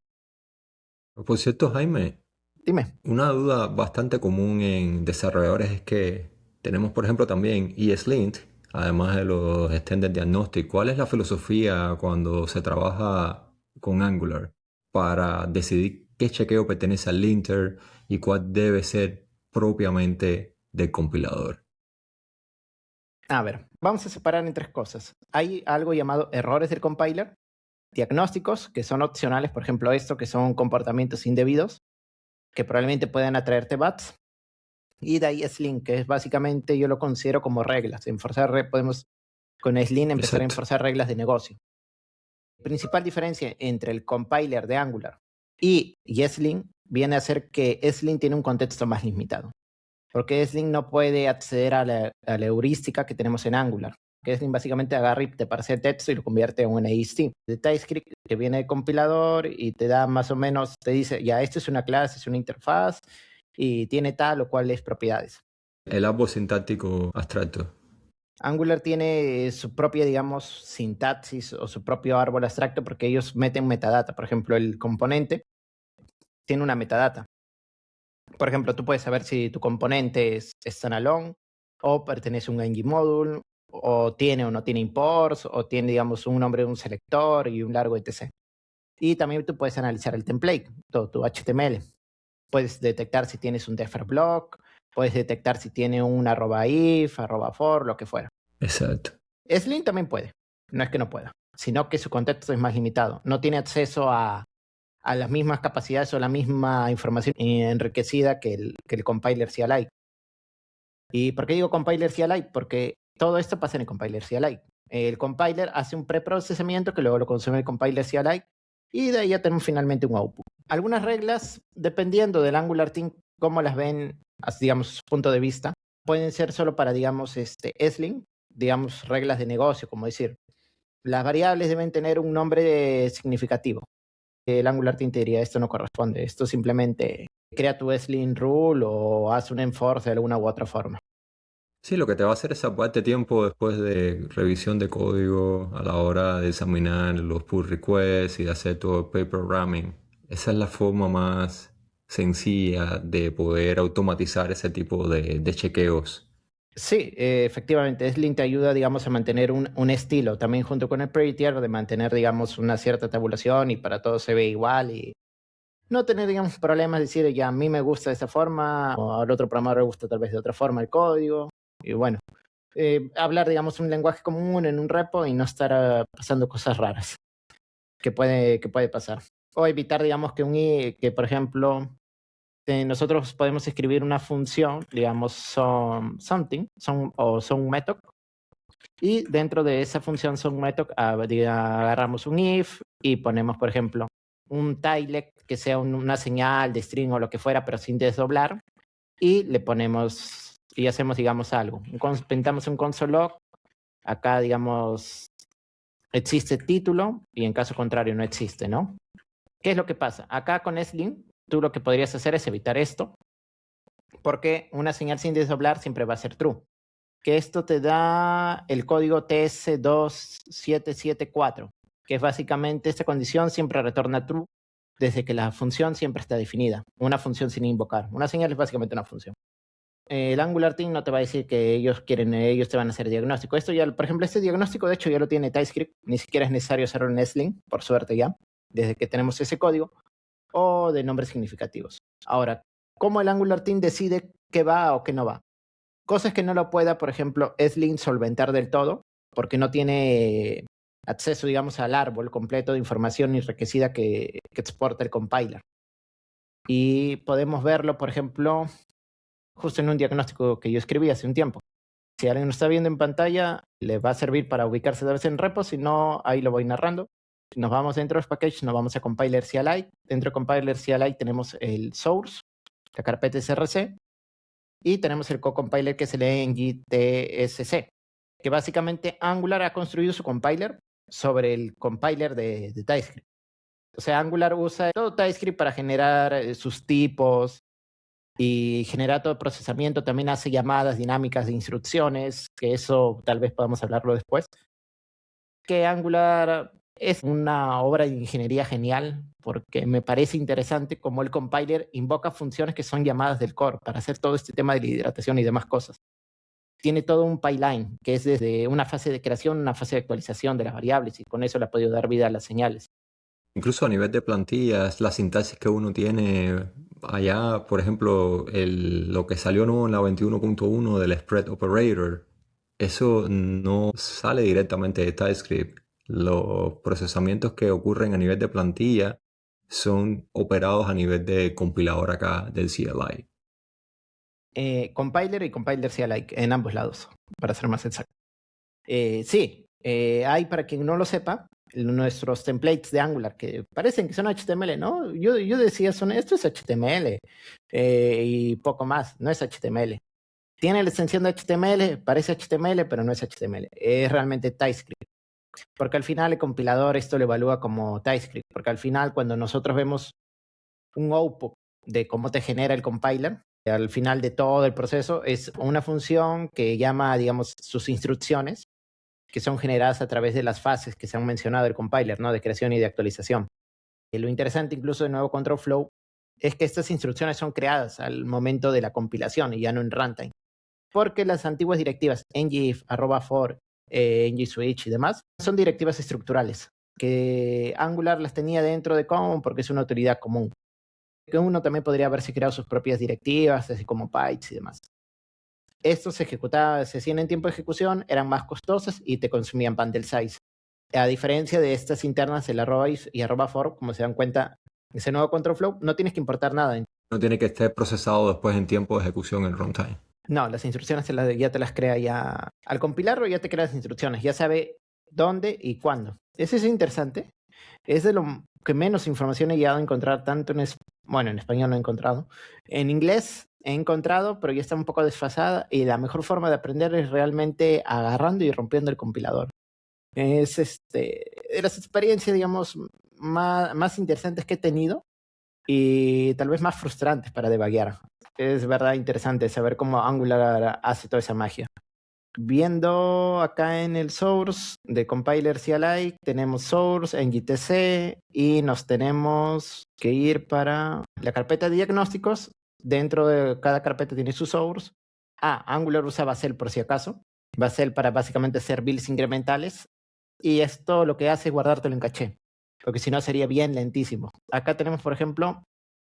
Por cierto, Jaime, Dime. una duda bastante común en desarrolladores es que tenemos, por ejemplo, también ESLint, además de los extended diagnostic. ¿Cuál es la filosofía cuando se trabaja con Angular para decidir qué chequeo pertenece al linter y cuál debe ser propiamente del compilador? A ver, vamos a separar en tres cosas. Hay algo llamado errores del compiler, diagnósticos, que son opcionales, por ejemplo, esto, que son comportamientos indebidos, que probablemente puedan atraerte bugs. Y de ahí Sling, que es básicamente, yo lo considero como reglas. Podemos con Sling empezar a enforzar reglas de negocio. La principal diferencia entre el compiler de Angular y Sling viene a ser que Sling tiene un contexto más limitado. Porque Sling no puede acceder a la heurística que tenemos en Angular. Que Sling básicamente agarra y te parse el texto y lo convierte en un AST. De TypeScript que viene del compilador y te da más o menos, te dice, ya, esto es una clase, es una interfaz y tiene tal o cuales propiedades. El árbol sintáctico abstracto. Angular tiene su propia, digamos, sintaxis o su propio árbol abstracto porque ellos meten metadata. Por ejemplo, el componente tiene una metadata. Por ejemplo, tú puedes saber si tu componente es standalone o pertenece a un ng module o tiene o no tiene imports o tiene, digamos, un nombre de un selector y un largo etc. Y también tú puedes analizar el template, todo tu HTML. Puedes detectar si tienes un defer block, puedes detectar si tiene un @if, @for, lo que fuera. Exacto. Sling también puede, no es que no pueda, sino que su contexto es más limitado. No tiene acceso a las mismas capacidades o la misma información enriquecida que el compiler CLI. ¿Y por qué digo compiler CLI? Porque todo esto pasa en el compiler CLI. El compiler hace un preprocesamiento que luego lo consume el compiler CLI y de ahí ya tenemos finalmente un output. Algunas reglas, dependiendo del Angular Team, cómo las ven, digamos, su punto de vista, pueden ser solo para, digamos, Sling, digamos, reglas de negocio, como decir, las variables deben tener un nombre significativo. El Angular Team te diría, esto no corresponde, esto simplemente crea tu Sling rule o hace un enforce de alguna u otra forma. Sí, lo que te va a hacer es sacarte tiempo después de revisión de código a la hora de examinar los pull requests y de hacer todo el pair programming. Esa es la forma más sencilla de poder automatizar ese tipo de chequeos. Sí, efectivamente, Sling te ayuda, digamos, a mantener un estilo, también junto con el Prettier, de mantener, digamos, una cierta tabulación y para todo se ve igual y no tener, digamos, problemas de decir, ya a mí me gusta de esta forma o al otro programador le gusta tal vez de otra forma el código. Y bueno, hablar, digamos, un lenguaje común en un repo y no estar pasando cosas raras que puede pasar. O evitar, digamos, que por ejemplo, nosotros podemos escribir una función, digamos, son method, y dentro de esa función son method agarramos un if y ponemos, por ejemplo, un tilde que sea una señal de string o lo que fuera, pero sin desdoblar, y le ponemos y hacemos, digamos, algo. Pintamos un console log, acá, digamos, existe título y en caso contrario no existe, ¿no? ¿Qué es lo que pasa? Acá con Sling, tú lo que podrías hacer es evitar esto, porque una señal sin desdoblar siempre va a ser true. Que esto te da el código TS2774, que es básicamente esta condición siempre retorna true desde que la función siempre está definida. Una función sin invocar. Una señal es básicamente una función. el Angular Team no te va a decir que ellos te van a hacer diagnóstico. Esto ya, por ejemplo, este diagnóstico de hecho ya lo tiene TypeScript, ni siquiera es necesario hacerlo en Nestling, por suerte ya, desde que tenemos ese código, o de nombres significativos. Ahora, ¿cómo el Angular Team decide qué va o qué no va? Cosas que no lo pueda, por ejemplo, Sling solventar del todo, porque no tiene acceso, digamos, al árbol completo de información enriquecida que exporta el compiler. Y podemos verlo, por ejemplo, justo en un diagnóstico que yo escribí hace un tiempo. Si alguien lo está viendo en pantalla, le va a servir para ubicarse de vez en repos, si no, ahí lo voy narrando. Nos vamos dentro de los packages, nos vamos a compiler CLI. Dentro de compiler CLI tenemos el source, la carpeta src, y tenemos el co-compiler que es el ngtsc, que básicamente Angular ha construido su compiler sobre el compiler de TypeScript. O sea, Angular usa todo TypeScript para generar sus tipos y generar todo el procesamiento. También hace llamadas dinámicas de instrucciones, que eso tal vez podamos hablarlo después. Que Angular es una obra de ingeniería genial porque me parece interesante cómo el compiler invoca funciones que son llamadas del core para hacer todo este tema de la hidratación y demás cosas. Tiene todo un pipeline que es desde una fase de creación, una fase de actualización de las variables y con eso le ha podido dar vida a las señales. Incluso a nivel de plantillas, la sintaxis que uno tiene allá, por ejemplo, lo que salió nuevo en la 21.1 del spread operator, eso no sale directamente de TypeScript. Los procesamientos que ocurren a nivel de plantilla son operados a nivel de compilador acá del CLI. Compiler y compiler CLI en ambos lados, para ser más exacto. Sí, hay, para quien no lo sepa, nuestros templates de Angular que parecen que son HTML, ¿no? Yo decía, esto es HTML y poco más, no es HTML. Tiene la extensión de HTML, parece HTML, pero no es HTML, es realmente TypeScript. Porque al final el compilador esto lo evalúa como TypeScript, porque al final cuando nosotros vemos un output de cómo te genera el compiler, al final de todo el proceso es una función que llama, digamos, sus instrucciones, que son generadas a través de las fases que se han mencionado del compiler, ¿no? De creación y de actualización. Lo interesante incluso de nuevo control flow es que estas instrucciones son creadas al momento de la compilación y ya no en runtime. Porque las antiguas directivas ngif, @for, ngSwitch y demás son directivas estructurales que Angular las tenía dentro de common porque es una utilidad común. Que uno también podría haberse creado sus propias directivas, así como pipes y demás. Estos se hacían en tiempo de ejecución, eran más costosas y te consumían bundle size. A diferencia de estas internas, el @if y @for, como se dan cuenta, ese nuevo control flow, no tienes que importar nada. No tiene que estar procesado después en tiempo de ejecución en runtime. No, las instrucciones ya te las crea ya. Al compilarlo ya te crea las instrucciones, ya sabe dónde y cuándo. Eso es interesante. Es de lo que menos información he llegado a encontrar, tanto en español no he encontrado. En inglés he encontrado, pero ya está un poco desfasada y la mejor forma de aprender es realmente agarrando y rompiendo el compilador. Es de las experiencias, digamos, más interesantes que he tenido y tal vez más frustrantes para debuguear. Es verdad interesante saber cómo Angular hace toda esa magia. Viendo acá en el source de compiler CLI, tenemos source, ngtc y nos tenemos que ir para la carpeta de diagnósticos. Dentro de cada carpeta tiene su source. Angular usa Basel por si acaso. Basel para básicamente hacer builds incrementales. Y esto lo que hace es guardártelo en caché, porque si no sería bien lentísimo. Acá tenemos, por ejemplo,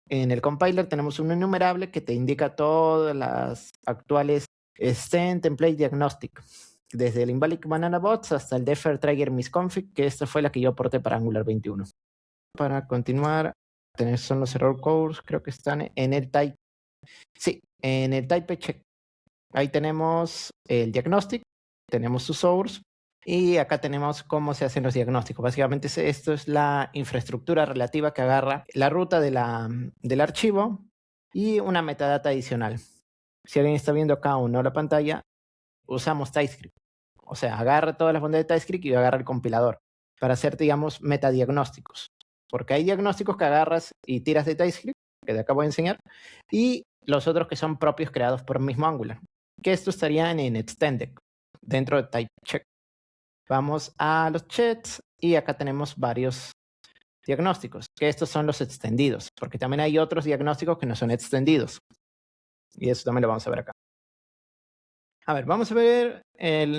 en el compiler tenemos un enumerable que te indica todas las actuales Send Template Diagnostic, desde el Invalid Banana Bots hasta el Defer Trigger Misconfig, que esta fue la que yo aporté para Angular 21. Para continuar, son los error codes, creo que están en el type. Sí, en el type check. Ahí tenemos el diagnostic, tenemos su source y acá tenemos cómo se hacen los diagnósticos. Básicamente esto es la infraestructura relativa que agarra la ruta del archivo y una metadata adicional. Si alguien está viendo acá o no la pantalla, usamos TypeScript. O sea, agarra todas las bondades de TypeScript y agarra el compilador para hacer, digamos, metadiagnósticos. Porque hay diagnósticos que agarras y tiras de TypeScript, que te acabo de enseñar, y los otros que son propios creados por el mismo Angular, que esto estarían en Extended, dentro de TypeCheck. Vamos a los checks y acá tenemos varios diagnósticos, que estos son los extendidos, porque también hay otros diagnósticos que no son extendidos. Y eso también lo vamos a ver acá. A ver, vamos a ver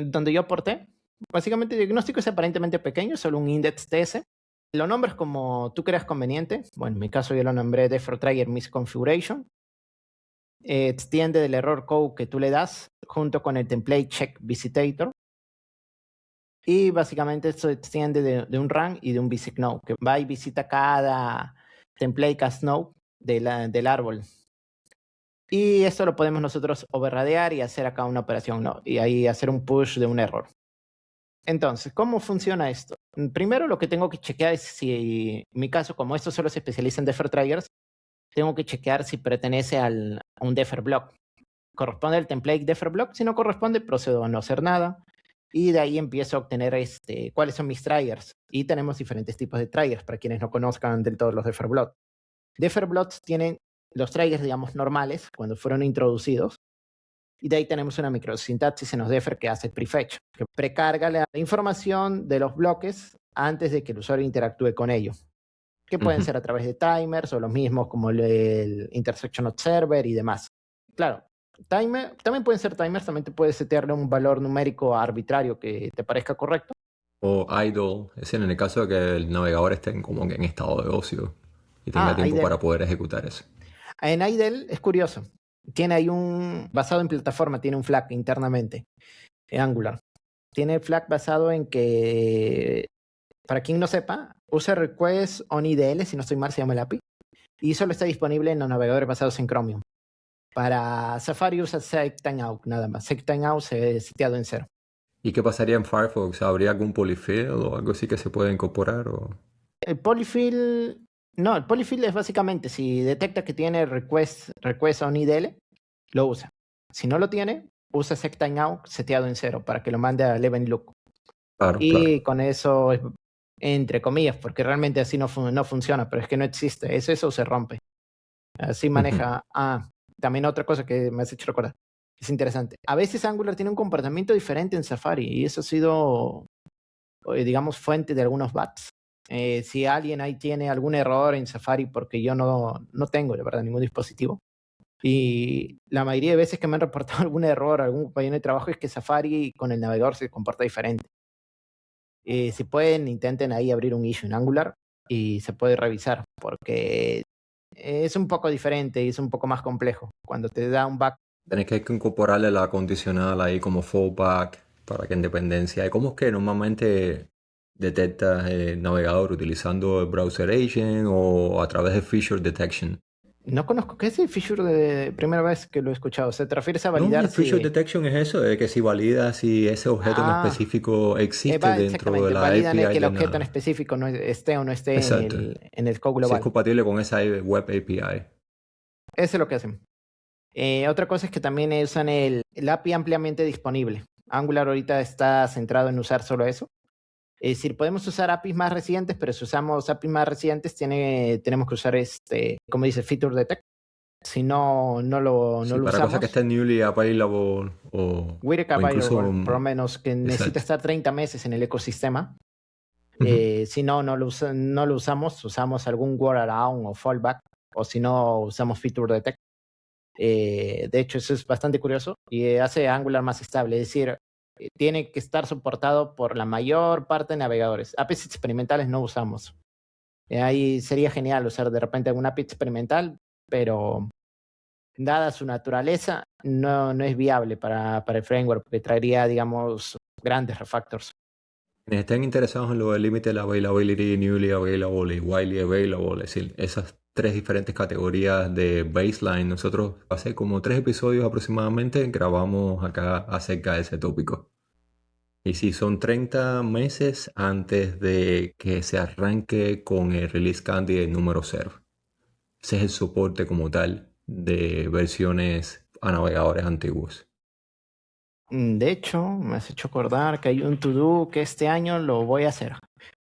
donde yo aporté. Básicamente, el diagnóstico es aparentemente pequeño, solo un index TS. Lo nombres como tú creas conveniente. Bueno, en mi caso yo lo nombré Default Trigger Misconfiguration. Extiende del error code que tú le das junto con el template check visitator. Y básicamente esto extiende de un run y de un visit node, que va y visita cada template cast node del árbol. Y esto lo podemos nosotros overradear y hacer acá una operación, ¿no? Y ahí hacer un push de un error. Entonces, ¿cómo funciona esto? Primero lo que tengo que chequear es si, en mi caso, como esto solo se especializa en defer triggers, tengo que chequear si pertenece a un defer block. ¿Corresponde al template defer block? Si no corresponde, procedo a no hacer nada. Y de ahí empiezo a obtener cuáles son mis triggers. Y tenemos diferentes tipos de triggers, para quienes no conozcan del todo los defer blocks. Defer blocks tienen los triggers, digamos, normales, cuando fueron introducidos. Y de ahí tenemos una microsintaxis en los defer que hace prefetch, que precarga la información de los bloques antes de que el usuario interactúe con ellos, que pueden ser a través de timers o los mismos como el intersection observer y demás. Claro, también pueden ser timers, también te puedes setearle un valor numérico arbitrario que te parezca correcto. O idle, es en el caso de que el navegador esté como que en estado de ocio y tenga tiempo idle. para poder ejecutar eso. En idle es curioso. Tiene ahí basado en plataforma, tiene un flag internamente, en Angular. Tiene flag basado en que, para quien no sepa, usa request on IDL, si no estoy mal se llama el API, y solo está disponible en los navegadores basados en Chromium. Para Safari usa SecTimeout, nada más. SecTimeout se seteado en 0. ¿Y qué pasaría en Firefox? ¿Habría algún polyfill o algo así que se pueda incorporar? El polyfill... No, el polyfill es básicamente, si detecta que tiene request on IDL, lo usa. Si no lo tiene, usa SecTimeout seteado en 0 para que lo mande a Eleven Look. Claro, Y con eso, entre comillas, porque realmente así no funciona, pero es que no existe. Eso se rompe. Así maneja. También otra cosa que me has hecho recordar. Es interesante. A veces Angular tiene un comportamiento diferente en Safari y eso ha sido, digamos, fuente de algunos bugs. Si alguien ahí tiene algún error en Safari, porque yo no tengo, de verdad, ningún dispositivo. Y la mayoría de veces que me han reportado algún error, algún compañero de trabajo, es que Safari con el navegador se comporta diferente. Si pueden, intenten ahí abrir un issue en Angular y se puede revisar, porque es un poco diferente y es un poco más complejo. Cuando te da un bug. Tenés que incorporarle la condicional ahí como fallback para que en dependencia. ¿Cómo es que normalmente detectas el navegador utilizando el browser agent o a través de feature detection? No conozco. ¿Qué es el feature de primera vez que lo he escuchado? ¿Se te refieres a validar el feature detection es eso, de que si valida si ese objeto en específico existe dentro de la validan API que el objeto en específico no esté o no esté en el code global. Si es compatible con esa web API. Eso es lo que hacen. Otra cosa es que también usan el API ampliamente disponible. Angular ahorita está centrado en usar solo eso. Es decir, podemos usar APIs más recientes, pero si usamos APIs más recientes tenemos que usar como dice, feature detect. Si no lo para usamos. cosas que estén newly available o incluso por lo menos que necesita estar 30 meses en el ecosistema. Si no lo usamos algún workaround o fallback, o si no usamos feature detect. De hecho, eso es bastante curioso y hace Angular más estable. Es decir, tiene que estar soportado por la mayor parte de navegadores. APIs experimentales no usamos. Ahí sería genial usar de repente algún API experimental, pero dada su naturaleza, no es viable para el framework, porque traería, digamos, grandes refactors. Quienes estén interesados en lo del límite de la availability, newly available y widely available, es decir, esas 3 diferentes categorías de baseline, nosotros hace como 3 episodios aproximadamente grabamos acá acerca de ese tópico. Y si son 30 meses antes de que se arranque con el release candidate número 0. Ese es el soporte como tal de versiones a navegadores antiguos. De hecho, me has hecho acordar que hay un to-do que este año lo voy a hacer.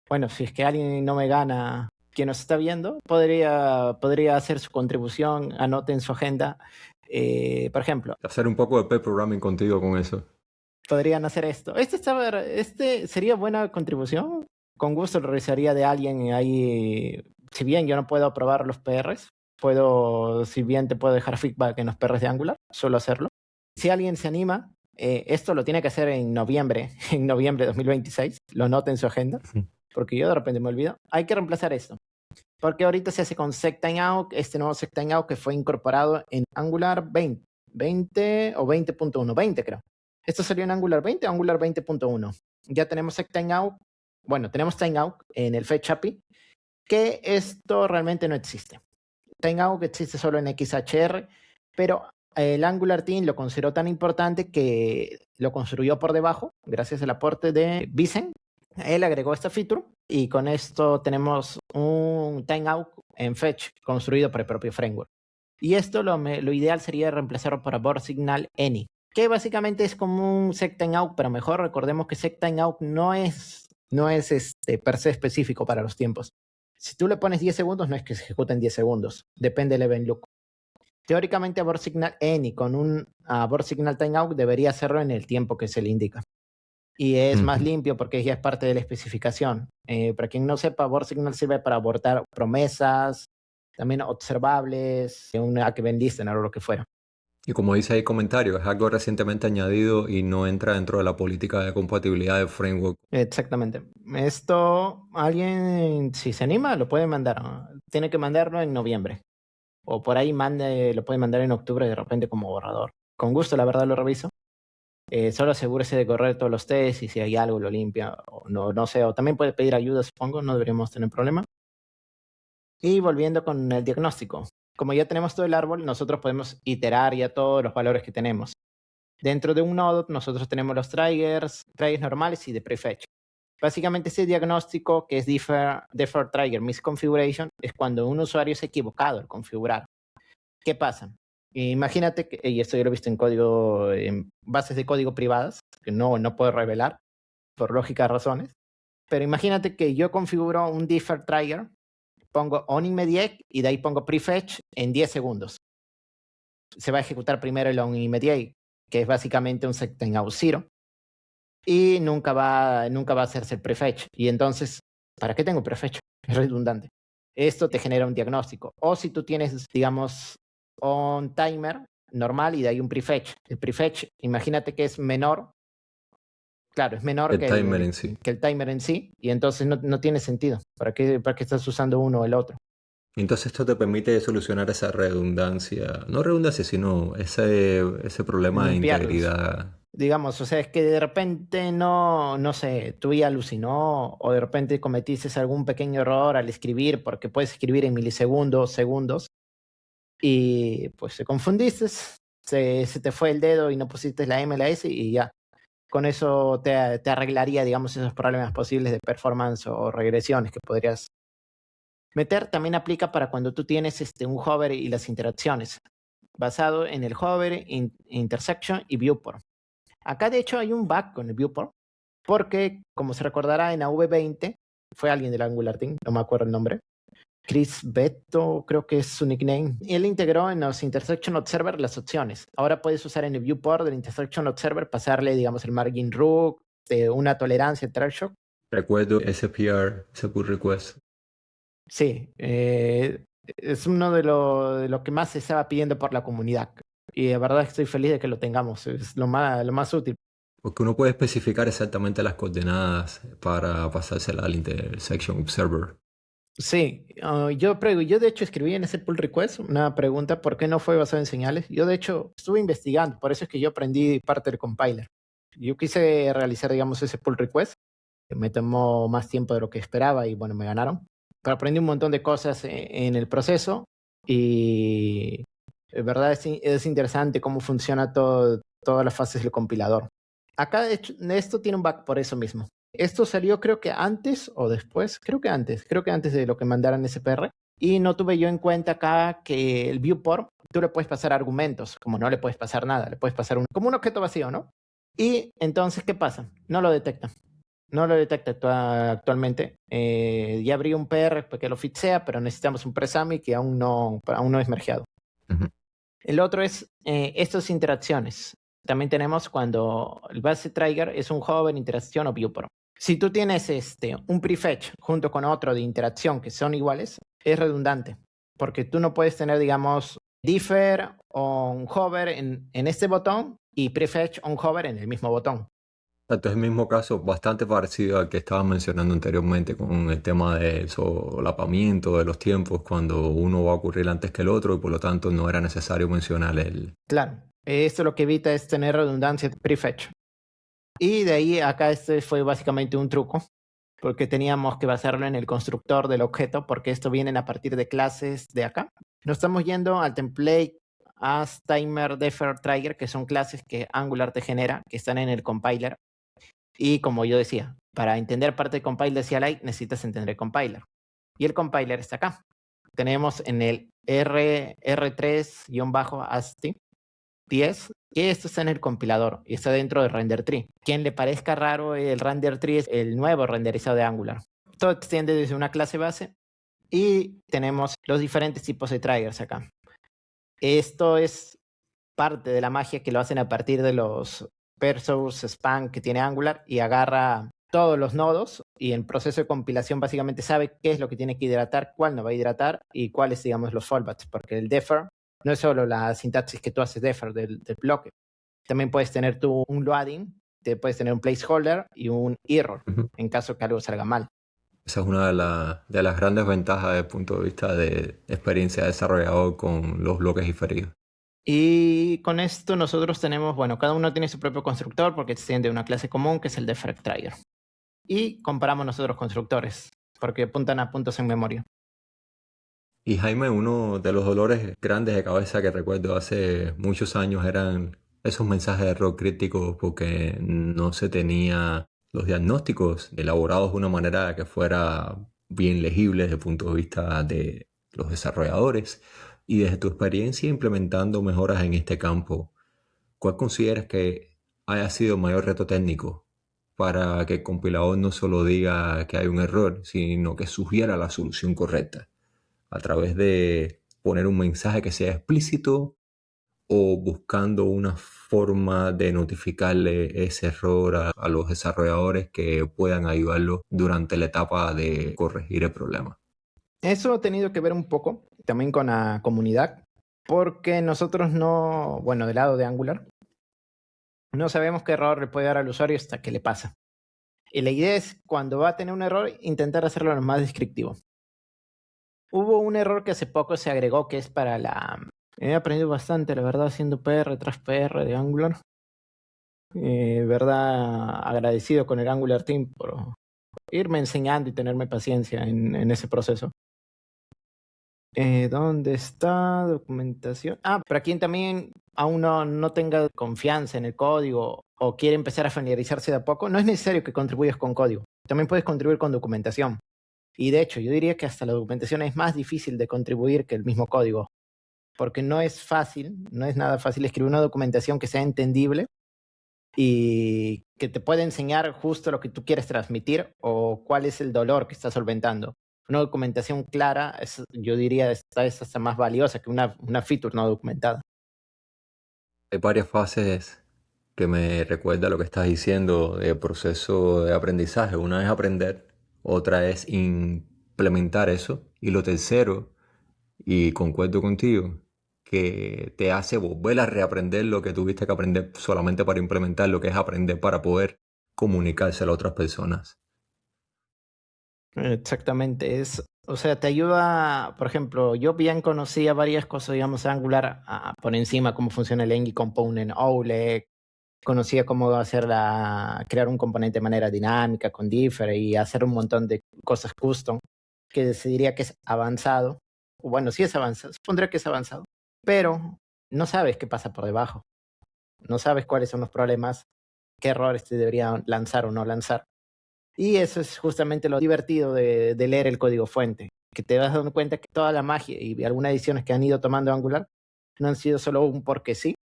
Bueno, si es que alguien no me gana, quien nos está viendo, podría hacer su contribución, anote en su agenda. Por ejemplo, hacer un poco de pair programming contigo con eso. Podrían hacer esto. Este sería buena contribución. Con gusto lo revisaría de alguien ahí. Si bien yo no puedo aprobar los PRs, si bien te puedo dejar feedback en los PRs de Angular, suelo hacerlo. Si alguien se anima, Esto lo tiene que hacer en noviembre, en noviembre de 2026. Lo nota en su agenda, porque yo de repente me olvido. Hay que reemplazar esto. Porque ahorita se hace con SecTimeout, este nuevo SecTimeout que fue incorporado en Angular 20 o 20.1, 20 creo. Esto salió en Angular 20 o Angular 20.1. Ya tenemos SecTimeout, bueno, tenemos timeout en el Fetch API, que esto realmente no existe. Timeout existe solo en XHR, pero el Angular Team lo consideró tan importante que lo construyó por debajo, gracias al aporte de Vicen. Él agregó esta feature y con esto tenemos un timeout en Fetch construido por el propio framework. Y esto lo ideal sería reemplazarlo por abort signal any, que básicamente es como un sectimeout, pero mejor recordemos que sectimeout no es per se específico para los tiempos. Si tú le pones 10 segundos, no es que se ejecute en 10 segundos, depende del event look. Teóricamente abort signal any con un abort signal timeout debería hacerlo en el tiempo que se le indica. Y es más limpio porque ya es parte de la especificación. Para quien no sepa, abort signal sirve para abortar promesas, también observables, un event listener o lo que fuera. Y como dice ahí comentario, es algo recientemente añadido y no entra dentro de la política de compatibilidad de framework. Exactamente. Esto, alguien, si se anima, lo puede mandar, ¿no? Tiene que mandarlo en noviembre. O por ahí lo puede mandar en octubre de repente como borrador. Con gusto, la verdad, lo reviso. Solo asegúrese de correr todos los tests y si hay algo lo limpia. O no sé, o también puede pedir ayuda, supongo, no deberíamos tener problema. Y volviendo con el diagnóstico. Como ya tenemos todo el árbol, nosotros podemos iterar ya todos los valores que tenemos. Dentro de un nodo, nosotros tenemos los triggers normales y de prefetch. Básicamente, ese diagnóstico que es defer trigger misconfiguration es cuando un usuario se ha equivocado al configurar. ¿Qué pasa? Imagínate que, y esto yo lo he visto en bases de código privadas, que no puedo revelar por lógicas razones, pero imagínate que yo configuro un defer trigger, pongo onImmediate y de ahí pongo prefetch en 10 segundos. Se va a ejecutar primero el onImmediate, que es básicamente un sectimeout zero, y nunca va a hacerse el prefetch. Y entonces, ¿para qué tengo prefetch? Es redundante. Esto te genera un diagnóstico. O si tú tienes, digamos, un timer normal y de ahí un prefetch. El prefetch, imagínate que es menor. Claro, es menor El timer en sí. que el timer en sí, y entonces no tiene sentido. ¿Para qué estás usando uno o el otro? Entonces esto te permite solucionar esa redundancia, no redundancia, sino ese problema de Limpiarlos. integridad. Digamos, o sea, es que de repente no sé, tú ya alucinó o de repente cometiste algún pequeño error al escribir, porque puedes escribir en milisegundos, segundos, y pues te confundiste, se te fue el dedo y no pusiste la M, la S y ya. Con eso te arreglaría, digamos, esos problemas posibles de performance o regresiones que podrías meter. También aplica para cuando tú tienes un hover y las interacciones, basado en el hover, intersection y viewport. Acá, de hecho, hay un bug con el viewport, porque, como se recordará, en AV20, fue alguien del Angular Team, no me acuerdo el nombre, Chris Beto, creo que es su nickname, y él integró en los Intersection Observer las opciones. Ahora puedes usar en el viewport del Intersection Observer, pasarle, digamos, el margin rook, una tolerancia, threshold. Recuerdo ese PR, ese pull request. Sí, es uno de lo que más se estaba pidiendo por la comunidad. Y de verdad estoy feliz de que lo tengamos, es lo más útil. Porque uno puede especificar exactamente las coordenadas para pasársela al Intersection Observer. Sí, yo de hecho escribí en ese pull request una pregunta, ¿por qué no fue basado en señales? Yo de hecho estuve investigando, por eso es que yo aprendí parte del compiler. Yo quise realizar, digamos, ese pull request, me tomó más tiempo de lo que esperaba y bueno, me ganaron. Pero aprendí un montón de cosas en el proceso y de verdad es interesante cómo funciona todas las fases del compilador. Acá, de hecho, esto tiene un bug por eso mismo. Esto salió creo que antes o después, creo que antes de lo que mandaran SPR. Y no tuve yo en cuenta acá que el viewport, tú le puedes pasar argumentos, como no le puedes pasar nada, le puedes pasar como un objeto vacío, ¿no? Y entonces, ¿qué pasa? No lo detecta. No lo detecta actualmente. Ya abrí un PR para que lo fixea, pero necesitamos un presami que aún no es mergeado. Ujú. El otro es estas interacciones. También tenemos cuando el base trigger es un hover, interacción o viewport. Si tú tienes un prefetch junto con otro de interacción que son iguales, es redundante, porque tú no puedes tener, digamos, differ o un hover en este botón y prefetch on hover en el mismo botón. Exacto, es el mismo caso, bastante parecido al que estabas mencionando anteriormente con el tema del solapamiento de los tiempos, cuando uno va a ocurrir antes que el otro y por lo tanto no era necesario mencionar el... Claro, esto lo que evita es tener redundancia de prefetch. Y de ahí acá este fue básicamente un truco, porque teníamos que basarlo en el constructor del objeto, porque esto viene a partir de clases de acá. Nos estamos yendo al template as timer defer trigger, que son clases que Angular te genera, que están en el compiler. Y como yo decía, para entender parte del compile de CLI necesitas entender el compiler. Y el compiler está acá. Tenemos en el R3-ASTI 10, que esto está en el compilador y está dentro del render tree. Quien le parezca raro, el render tree es el nuevo renderizado de Angular. Todo extiende desde una clase base y tenemos los diferentes tipos de triggers acá. Esto es parte de la magia que lo hacen a partir de los versos span que tiene Angular y agarra todos los nodos y en proceso de compilación básicamente sabe qué es lo que tiene que hidratar, cuál no va a hidratar y cuáles, digamos, los fallbacks, porque el defer no es solo la sintaxis que tú haces defer del bloque. También puedes tener tú un loading, te puedes tener un placeholder y un error en caso que algo salga mal. Esa es una de las grandes ventajas desde el punto de vista de experiencia de desarrollador con los bloques diferidos. Y con esto nosotros tenemos, bueno, cada uno tiene su propio constructor porque extiende una clase común que es el defer trigger. Y comparamos nosotros constructores porque apuntan a puntos en memoria. Y Jaime, uno de los dolores grandes de cabeza que recuerdo hace muchos años eran esos mensajes de error críticos porque no se tenía los diagnósticos elaborados de una manera que fuera bien legible desde el punto de vista de los desarrolladores. Y desde tu experiencia implementando mejoras en este campo, ¿cuál consideras que haya sido el mayor reto técnico para que el compilador no solo diga que hay un error, sino que sugiera la solución correcta? A través de poner un mensaje que sea explícito o buscando una forma de notificarle ese error a los desarrolladores que puedan ayudarlos durante la etapa de corregir el problema. Eso ha tenido que ver un poco también con la comunidad, porque nosotros no, bueno, del lado de Angular, no sabemos qué error le puede dar al usuario hasta que le pasa. Y la idea es, cuando va a tener un error, intentar hacerlo lo más descriptivo. Hubo un error que hace poco se agregó que es para la... He aprendido bastante, la verdad, haciendo PR tras PR de Angular. Verdad, agradecido con el Angular Team por irme enseñando y tenerme paciencia en ese proceso. ¿Dónde está documentación? Para quien también aún no tenga confianza en el código o quiere empezar a familiarizarse de a poco, no es necesario que contribuyas con código. También puedes contribuir con documentación. Y de hecho, yo diría que hasta la documentación es más difícil de contribuir que el mismo código. Porque no es fácil, no es nada fácil escribir una documentación que sea entendible y que te pueda enseñar justo lo que tú quieres transmitir o cuál es el dolor que estás solventando. Una documentación clara, yo diría, es hasta más valiosa que una feature no documentada. Hay varias fases que me recuerda lo que estás diciendo del proceso de aprendizaje. Una es aprender, otra es implementar eso. Y lo tercero, y concuerdo contigo, que te hace volver a reaprender lo que tuviste que aprender solamente para implementar, lo que es aprender para poder comunicárselo a otras personas. Exactamente, o sea, te ayuda, por ejemplo, yo bien conocía varias cosas, digamos, Angular por encima, cómo funciona el Engie Component, OLEG, conocía cómo crear un componente de manera dinámica con Differ y hacer un montón de cosas custom, que se diría que es avanzado. Bueno, sí es avanzado, supondría que es avanzado, pero no sabes qué pasa por debajo. No sabes cuáles son los problemas, qué errores te deberían lanzar o no lanzar. Y eso es justamente lo divertido de leer el código fuente, que te vas dando cuenta que toda la magia y algunas ediciones que han ido tomando Angular no han sido solo un porque sí,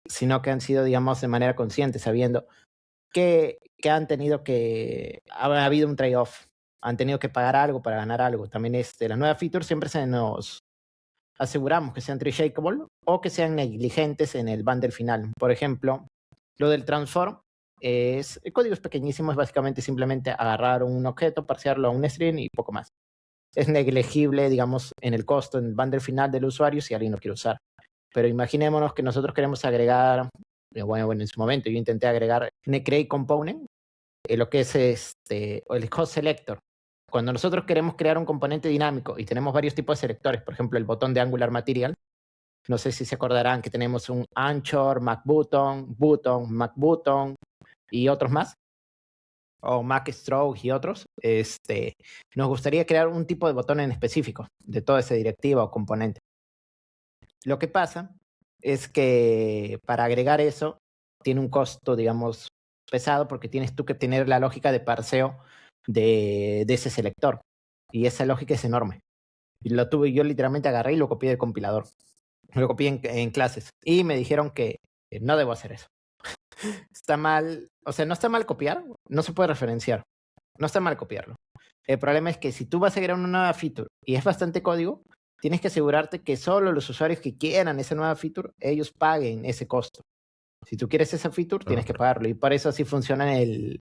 sino que han sido, digamos, de manera consciente, sabiendo que ha habido un trade-off, han tenido que pagar algo para ganar algo. También las nuevas features siempre se nos aseguramos que sean tree-shakeable o que sean negligentes en el bundle final. Por ejemplo, lo del transform, el código es pequeñísimo, es básicamente simplemente agarrar un objeto, parsearlo a un string y poco más. Es negligible, digamos, en el costo, en el bundle final del usuario si alguien lo quiere usar. Pero imaginémonos que nosotros queremos agregar Bueno, en su momento yo intenté agregar Create Component, lo que es el host selector. Cuando nosotros queremos crear un componente dinámico y tenemos varios tipos de selectores, por ejemplo, el botón de Angular Material, no sé si se acordarán que tenemos un Anchor, Mac Button, Mac Button y otros más, o Mac Stroke y otros. Nos gustaría crear un tipo de botón en específico de toda esa directiva o componente. Lo que pasa es que para agregar eso tiene un costo, digamos, pesado, porque tienes tú que tener la lógica de parseo de ese selector. Y esa lógica es enorme. Y yo literalmente agarré y lo copié del compilador. Lo copié en clases. Y me dijeron que no debo hacer eso. Está mal, o sea, no está mal copiar, no se puede referenciar. No está mal copiarlo. El problema es que si tú vas a crear una nueva feature y es bastante código, tienes que asegurarte que solo los usuarios que quieran esa nueva feature, ellos paguen ese costo. Si tú quieres esa feature, tienes que pagarlo. Y por eso así funcionan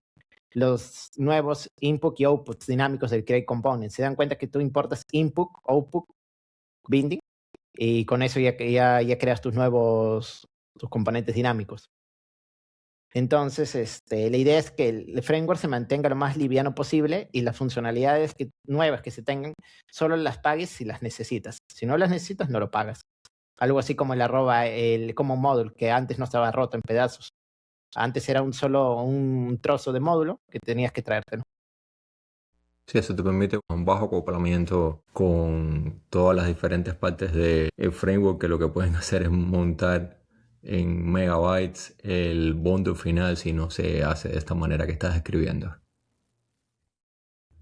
los nuevos input y outputs dinámicos del Create Component. Se dan cuenta que tú importas input, output, binding, y con eso ya creas tus componentes dinámicos. Entonces, la idea es que el framework se mantenga lo más liviano posible y las funcionalidades nuevas que se tengan, solo las pagues si las necesitas. Si no las necesitas, no lo pagas. Algo así como el common module, que antes no estaba roto en pedazos. Antes era solo un trozo de módulo que tenías que traértelo. Sí, eso te permite un bajo acoplamiento con todas las diferentes partes del framework, que lo que pueden hacer es montar en megabytes el bundle final si no se hace de esta manera que estás describiendo.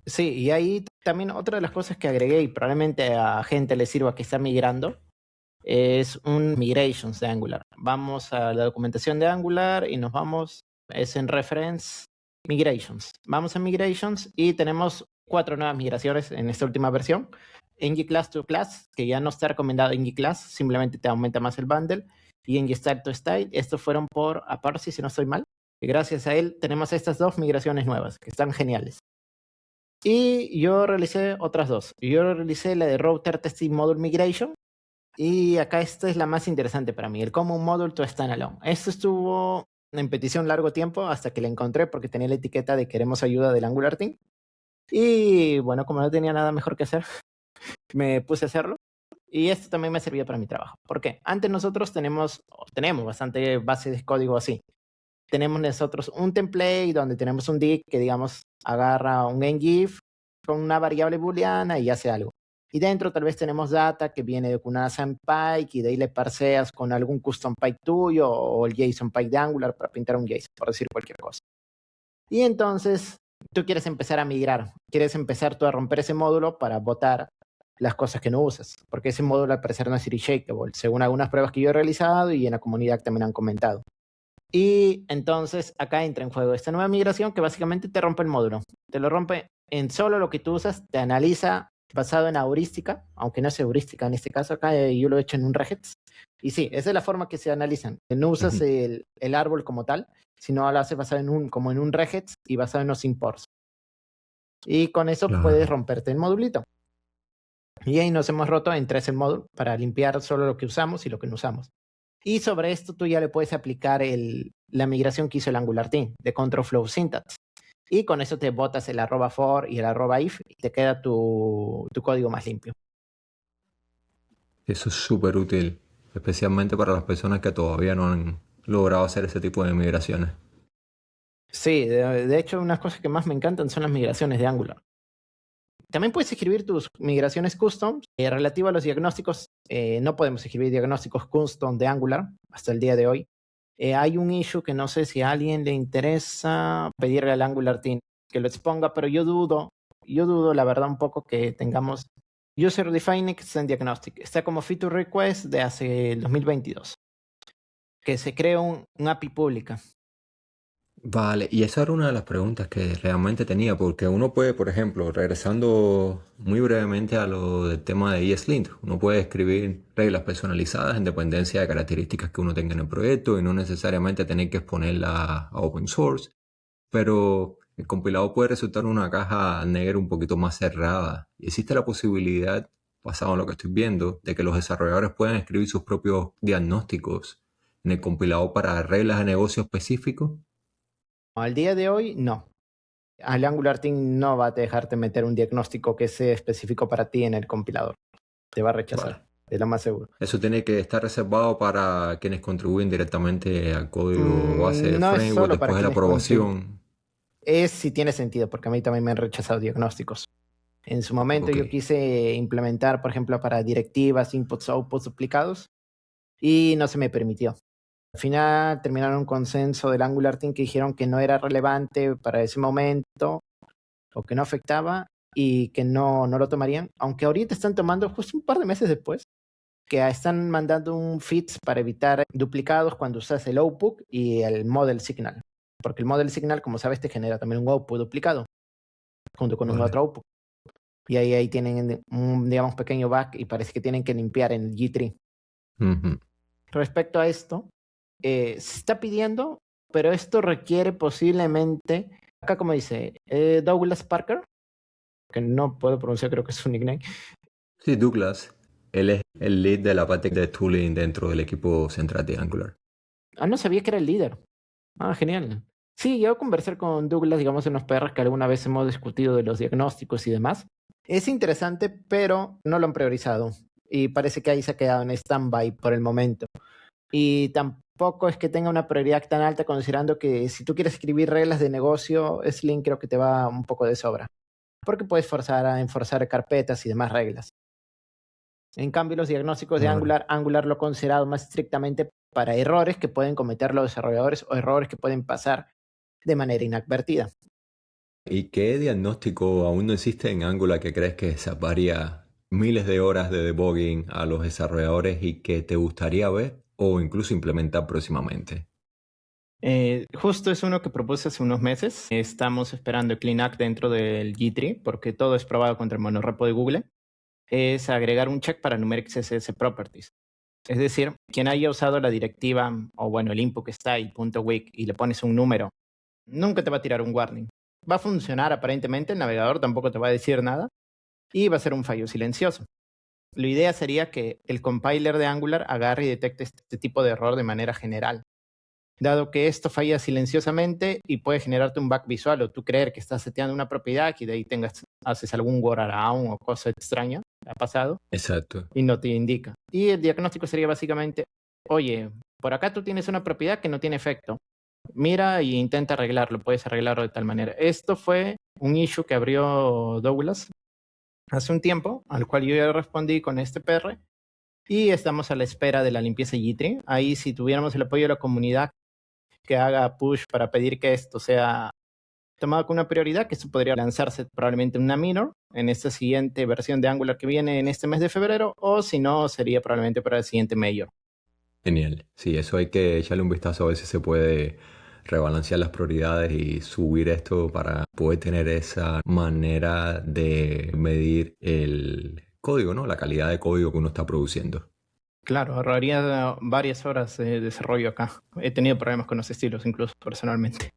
Sí, y ahí también otra de las cosas que agregué y probablemente a gente le sirva que está migrando es un migrations de Angular. Vamos a la documentación de Angular y nos vamos, es en reference migrations. Vamos a migrations y tenemos 4 nuevas migraciones en esta última versión. ng-class to class, que ya no está recomendado ng-class, simplemente te aumenta más el bundle. Y ng-style to style, estos fueron por Aparsi, si no estoy mal. Y gracias a él tenemos estas 2 migraciones nuevas, que están geniales. Y yo realicé otras 2. Yo realicé la de Router Testing Module Migration. Y acá esta es la más interesante para mí, el Common Module to Standalone. Esto estuvo en petición largo tiempo hasta que la encontré porque tenía la etiqueta de queremos ayuda del Angular Team. Y bueno, como no tenía nada mejor que hacer, me puse a hacerlo. Y esto también me servía para mi trabajo. ¿Por qué? Antes nosotros tenemos bastante bases de código así. Tenemos nosotros un template donde tenemos un dict que, digamos, agarra un ngIf con una variable booleana y hace algo. Y dentro tal vez tenemos data que viene de una Pike y de ahí le parseas con algún custom Pike tuyo o el JSON Pike de Angular para pintar un JSON, por decir cualquier cosa. Y entonces tú quieres empezar a migrar, quieres empezar tú a romper ese módulo para botar las cosas que no usas, porque ese módulo al parecer no es shakeable, según algunas pruebas que yo he realizado y en la comunidad también han comentado. Y entonces acá entra en juego esta nueva migración que básicamente te rompe el módulo. Te lo rompe en solo lo que tú usas, te analiza basado en heurística, aunque no es heurística en este caso acá, yo lo he hecho en un regex. Y sí, esa es la forma que se analizan. No usas el árbol como tal, sino lo haces basado como en un regex y basado en los imports. Y con eso puedes romperte el modulito. Y ahí nos hemos roto en 3 el módulo para limpiar solo lo que usamos y lo que no usamos. Y sobre esto tú ya le puedes aplicar la migración que hizo el Angular Team de Control Flow Syntax. Y con eso te botas el @for y el @if y te queda tu código más limpio. Eso es súper útil, especialmente para las personas que todavía no han logrado hacer ese tipo de migraciones. Sí, de hecho, unas cosas que más me encantan son las migraciones de Angular. También puedes escribir tus migraciones custom. Relativo a los diagnósticos, no podemos escribir diagnósticos custom de Angular hasta el día de hoy. Hay un issue que no sé si a alguien le interesa pedirle al Angular Team que lo exponga, pero yo dudo la verdad un poco que tengamos User Defined Extend Diagnostic. Está como feature request de hace el 2022. Que se cree un API pública. Vale, y esa era una de las preguntas que realmente tenía, porque uno puede, por ejemplo, regresando muy brevemente a lo del tema de ESLint, uno puede escribir reglas personalizadas en dependencia de características que uno tenga en el proyecto y no necesariamente tener que exponerla a open source, pero el compilador puede resultar una caja negra un poquito más cerrada y existe la posibilidad, basado en lo que estoy viendo, de que los desarrolladores puedan escribir sus propios diagnósticos en el compilador para reglas de negocio específicos? Al día de hoy, no. El Angular Team no va a dejarte meter un diagnóstico que sea específico para ti en el compilador. Te va a rechazar, Vale. es lo más seguro. Eso tiene que estar reservado para quienes contribuyen directamente al código base de No es framework solo para después de la quienes contribuyen. aprobación. Es si tiene sentido, porque a mí también me han rechazado diagnósticos. En su momento Ok. yo quise implementar, por ejemplo, para directivas, inputs, outputs duplicados y no se me permitió. Al final terminaron un consenso del Angular Team que dijeron que no era relevante para ese momento o que no afectaba y que no lo tomarían, aunque ahorita están tomando justo un par de meses después, que están mandando un fix para evitar duplicados cuando usas el output y el model signal, porque el model signal, como sabes, te genera también un output duplicado junto con un Vale. otro output. Y ahí tienen un, digamos, pequeño bug y parece que tienen que limpiar en el G3. Ujú. Respecto a esto, se está pidiendo, pero esto requiere posiblemente, acá como dice, Douglas Parker, que no puedo pronunciar, creo que es su nickname. Sí, Douglas. Él es el lead de la parte de tooling dentro del equipo central de Angular. Ah, no sabía que era el líder. Ah, genial. Sí, yo conversar con Douglas, digamos, en los PRs que alguna vez hemos discutido de los diagnósticos y demás. Es interesante, pero no lo han priorizado. Y parece que ahí se ha quedado en stand-by por el momento. Y tampoco es que tenga una prioridad tan alta, considerando que si tú quieres escribir reglas de negocio, Sling creo que te va un poco de sobra. Porque puedes forzar a enforzar carpetas y demás reglas. En cambio, los diagnósticos de Vale. Angular lo he considerado más estrictamente para errores que pueden cometer los desarrolladores o errores que pueden pasar de manera inadvertida. ¿Y qué diagnóstico aún no existe en Angular que crees que salvaría miles de horas de debugging a los desarrolladores y que te gustaría ver o incluso implementar próximamente? Justo es uno que propuse hace unos meses. Estamos esperando el clean act dentro del G3 porque todo es probado contra el monorepo de Google. Es agregar un check para numeric CSS properties. Es decir, quien haya usado la directiva o bueno, el input style.wic y le pones un número, nunca te va a tirar un warning. Va a funcionar aparentemente, el navegador tampoco te va a decir nada y va a ser un fallo silencioso. La idea sería que el compiler de Angular agarre y detecte este tipo de error de manera general. Dado que esto falla silenciosamente y puede generarte un bug visual o tú creer que estás seteando una propiedad y de ahí haces algún workaround o cosa extraña, ha pasado, Exacto. y no te indica. Y el diagnóstico sería básicamente, oye, por acá tú tienes una propiedad que no tiene efecto. Mira e intenta arreglarlo, puedes arreglarlo de tal manera. Esto fue un issue que abrió Douglas hace un tiempo, al cual yo ya respondí con este PR, y estamos a la espera de la limpieza G3. Ahí si tuviéramos el apoyo de la comunidad que haga push para pedir que esto sea tomado con una prioridad, que esto podría lanzarse probablemente una minor en esta siguiente versión de Angular que viene en este mes de febrero, o si no, sería probablemente para el siguiente mayor. Genial. Sí, eso hay que echarle un vistazo a ver si se puede rebalancear las prioridades y subir esto para poder tener esa manera de medir el código, ¿no? La calidad de código que uno está produciendo. Claro, ahorraría varias horas de desarrollo acá. He tenido problemas con los estilos, incluso personalmente.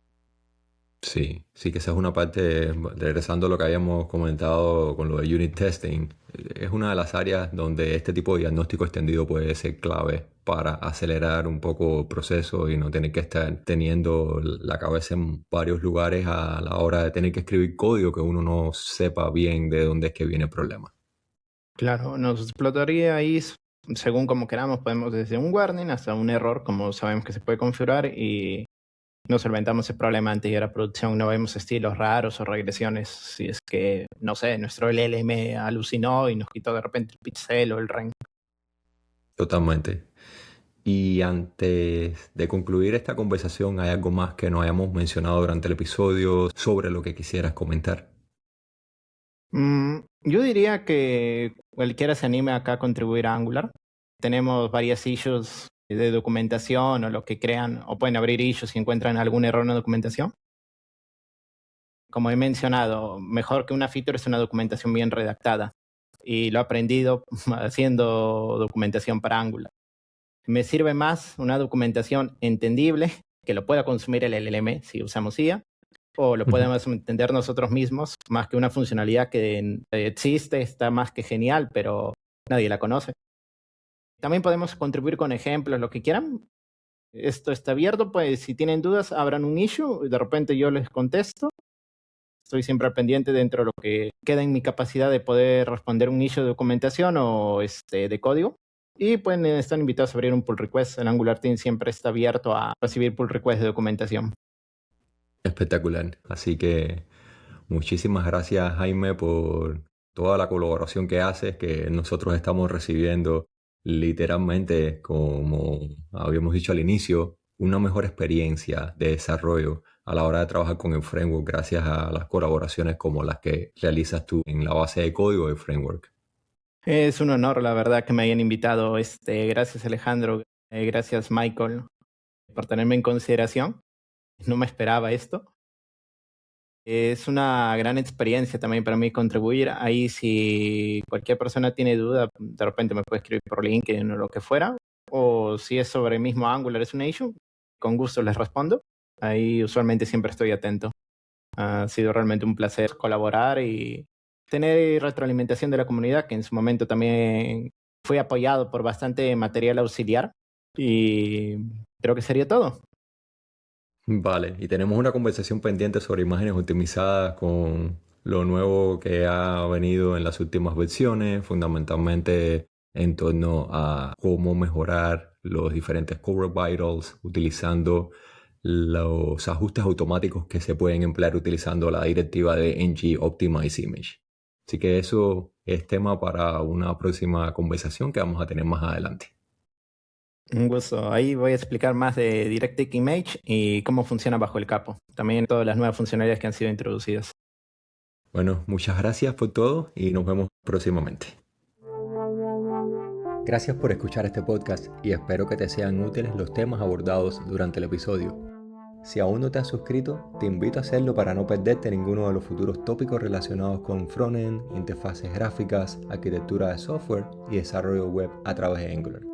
Sí, sí que esa es una parte, regresando a lo que habíamos comentado con lo de unit testing, es una de las áreas donde este tipo de diagnóstico extendido puede ser clave para acelerar un poco el proceso y no tener que estar teniendo la cabeza en varios lugares a la hora de tener que escribir código que uno no sepa bien de dónde es que viene el problema. Claro, nos explotaría ahí, según como queramos, podemos desde un warning hasta un error, como sabemos que se puede configurar, y nos solventamos el problema antes de ir a producción. No vemos estilos raros o regresiones. Si es que, no sé, nuestro LLM alucinó y nos quitó de repente el pixel o el rank. Totalmente. Y antes de concluir esta conversación, ¿hay algo más que no hayamos mencionado durante el episodio sobre lo que quisieras comentar? Yo diría que cualquiera se anime acá a contribuir a Angular. Tenemos varias issues de documentación o lo que crean, o pueden abrir issues si encuentran algún error en la documentación. Como he mencionado, mejor que una feature es una documentación bien redactada. Y lo he aprendido haciendo documentación para Angular. Me sirve más una documentación entendible que lo pueda consumir el LLM si usamos IA, o lo Ujú. podemos entender nosotros mismos, más que una funcionalidad que existe, está más que genial, pero nadie la conoce. También podemos contribuir con ejemplos, lo que quieran. Esto está abierto, pues si tienen dudas, abran un issue, de repente yo les contesto. Estoy siempre al pendiente dentro de lo que queda en mi capacidad de poder responder un issue de documentación o de código. Y pueden estar invitados a abrir un pull request. El Angular Team siempre está abierto a recibir pull requests de documentación. Espectacular. Así que muchísimas gracias, Jaime, por toda la colaboración que haces, que nosotros estamos recibiendo literalmente, como habíamos dicho al inicio, una mejor experiencia de desarrollo a la hora de trabajar con el framework gracias a las colaboraciones como las que realizas tú en la base de código del framework. Es un honor, la verdad, que me hayan invitado. Gracias, Alejandro. Gracias, Michael, por tenerme en consideración. No me esperaba esto. Es una gran experiencia también para mí contribuir. Ahí si cualquier persona tiene duda, de repente me puede escribir por LinkedIn o lo que fuera. O si es sobre el mismo Angular, es un issue, con gusto les respondo. Ahí usualmente siempre estoy atento. Ha sido realmente un placer colaborar y tener retroalimentación de la comunidad, que en su momento también fui apoyado por bastante material auxiliar. Y creo que sería todo. Vale, y tenemos una conversación pendiente sobre imágenes optimizadas con lo nuevo que ha venido en las últimas versiones, fundamentalmente en torno a cómo mejorar los diferentes core vitals utilizando los ajustes automáticos que se pueden emplear utilizando la directiva de ng Optimize Image. Así que eso es tema para una próxima conversación que vamos a tener más adelante. Un gusto. Ahí voy a explicar más de DirectX Image y cómo funciona bajo el capo. También todas las nuevas funcionalidades que han sido introducidas. Bueno, muchas gracias por todo y nos vemos próximamente. Gracias por escuchar este podcast y espero que te sean útiles los temas abordados durante el episodio. Si aún no te has suscrito, te invito a hacerlo para no perderte ninguno de los futuros tópicos relacionados con frontend, interfaces gráficas, arquitectura de software y desarrollo web a través de Angular.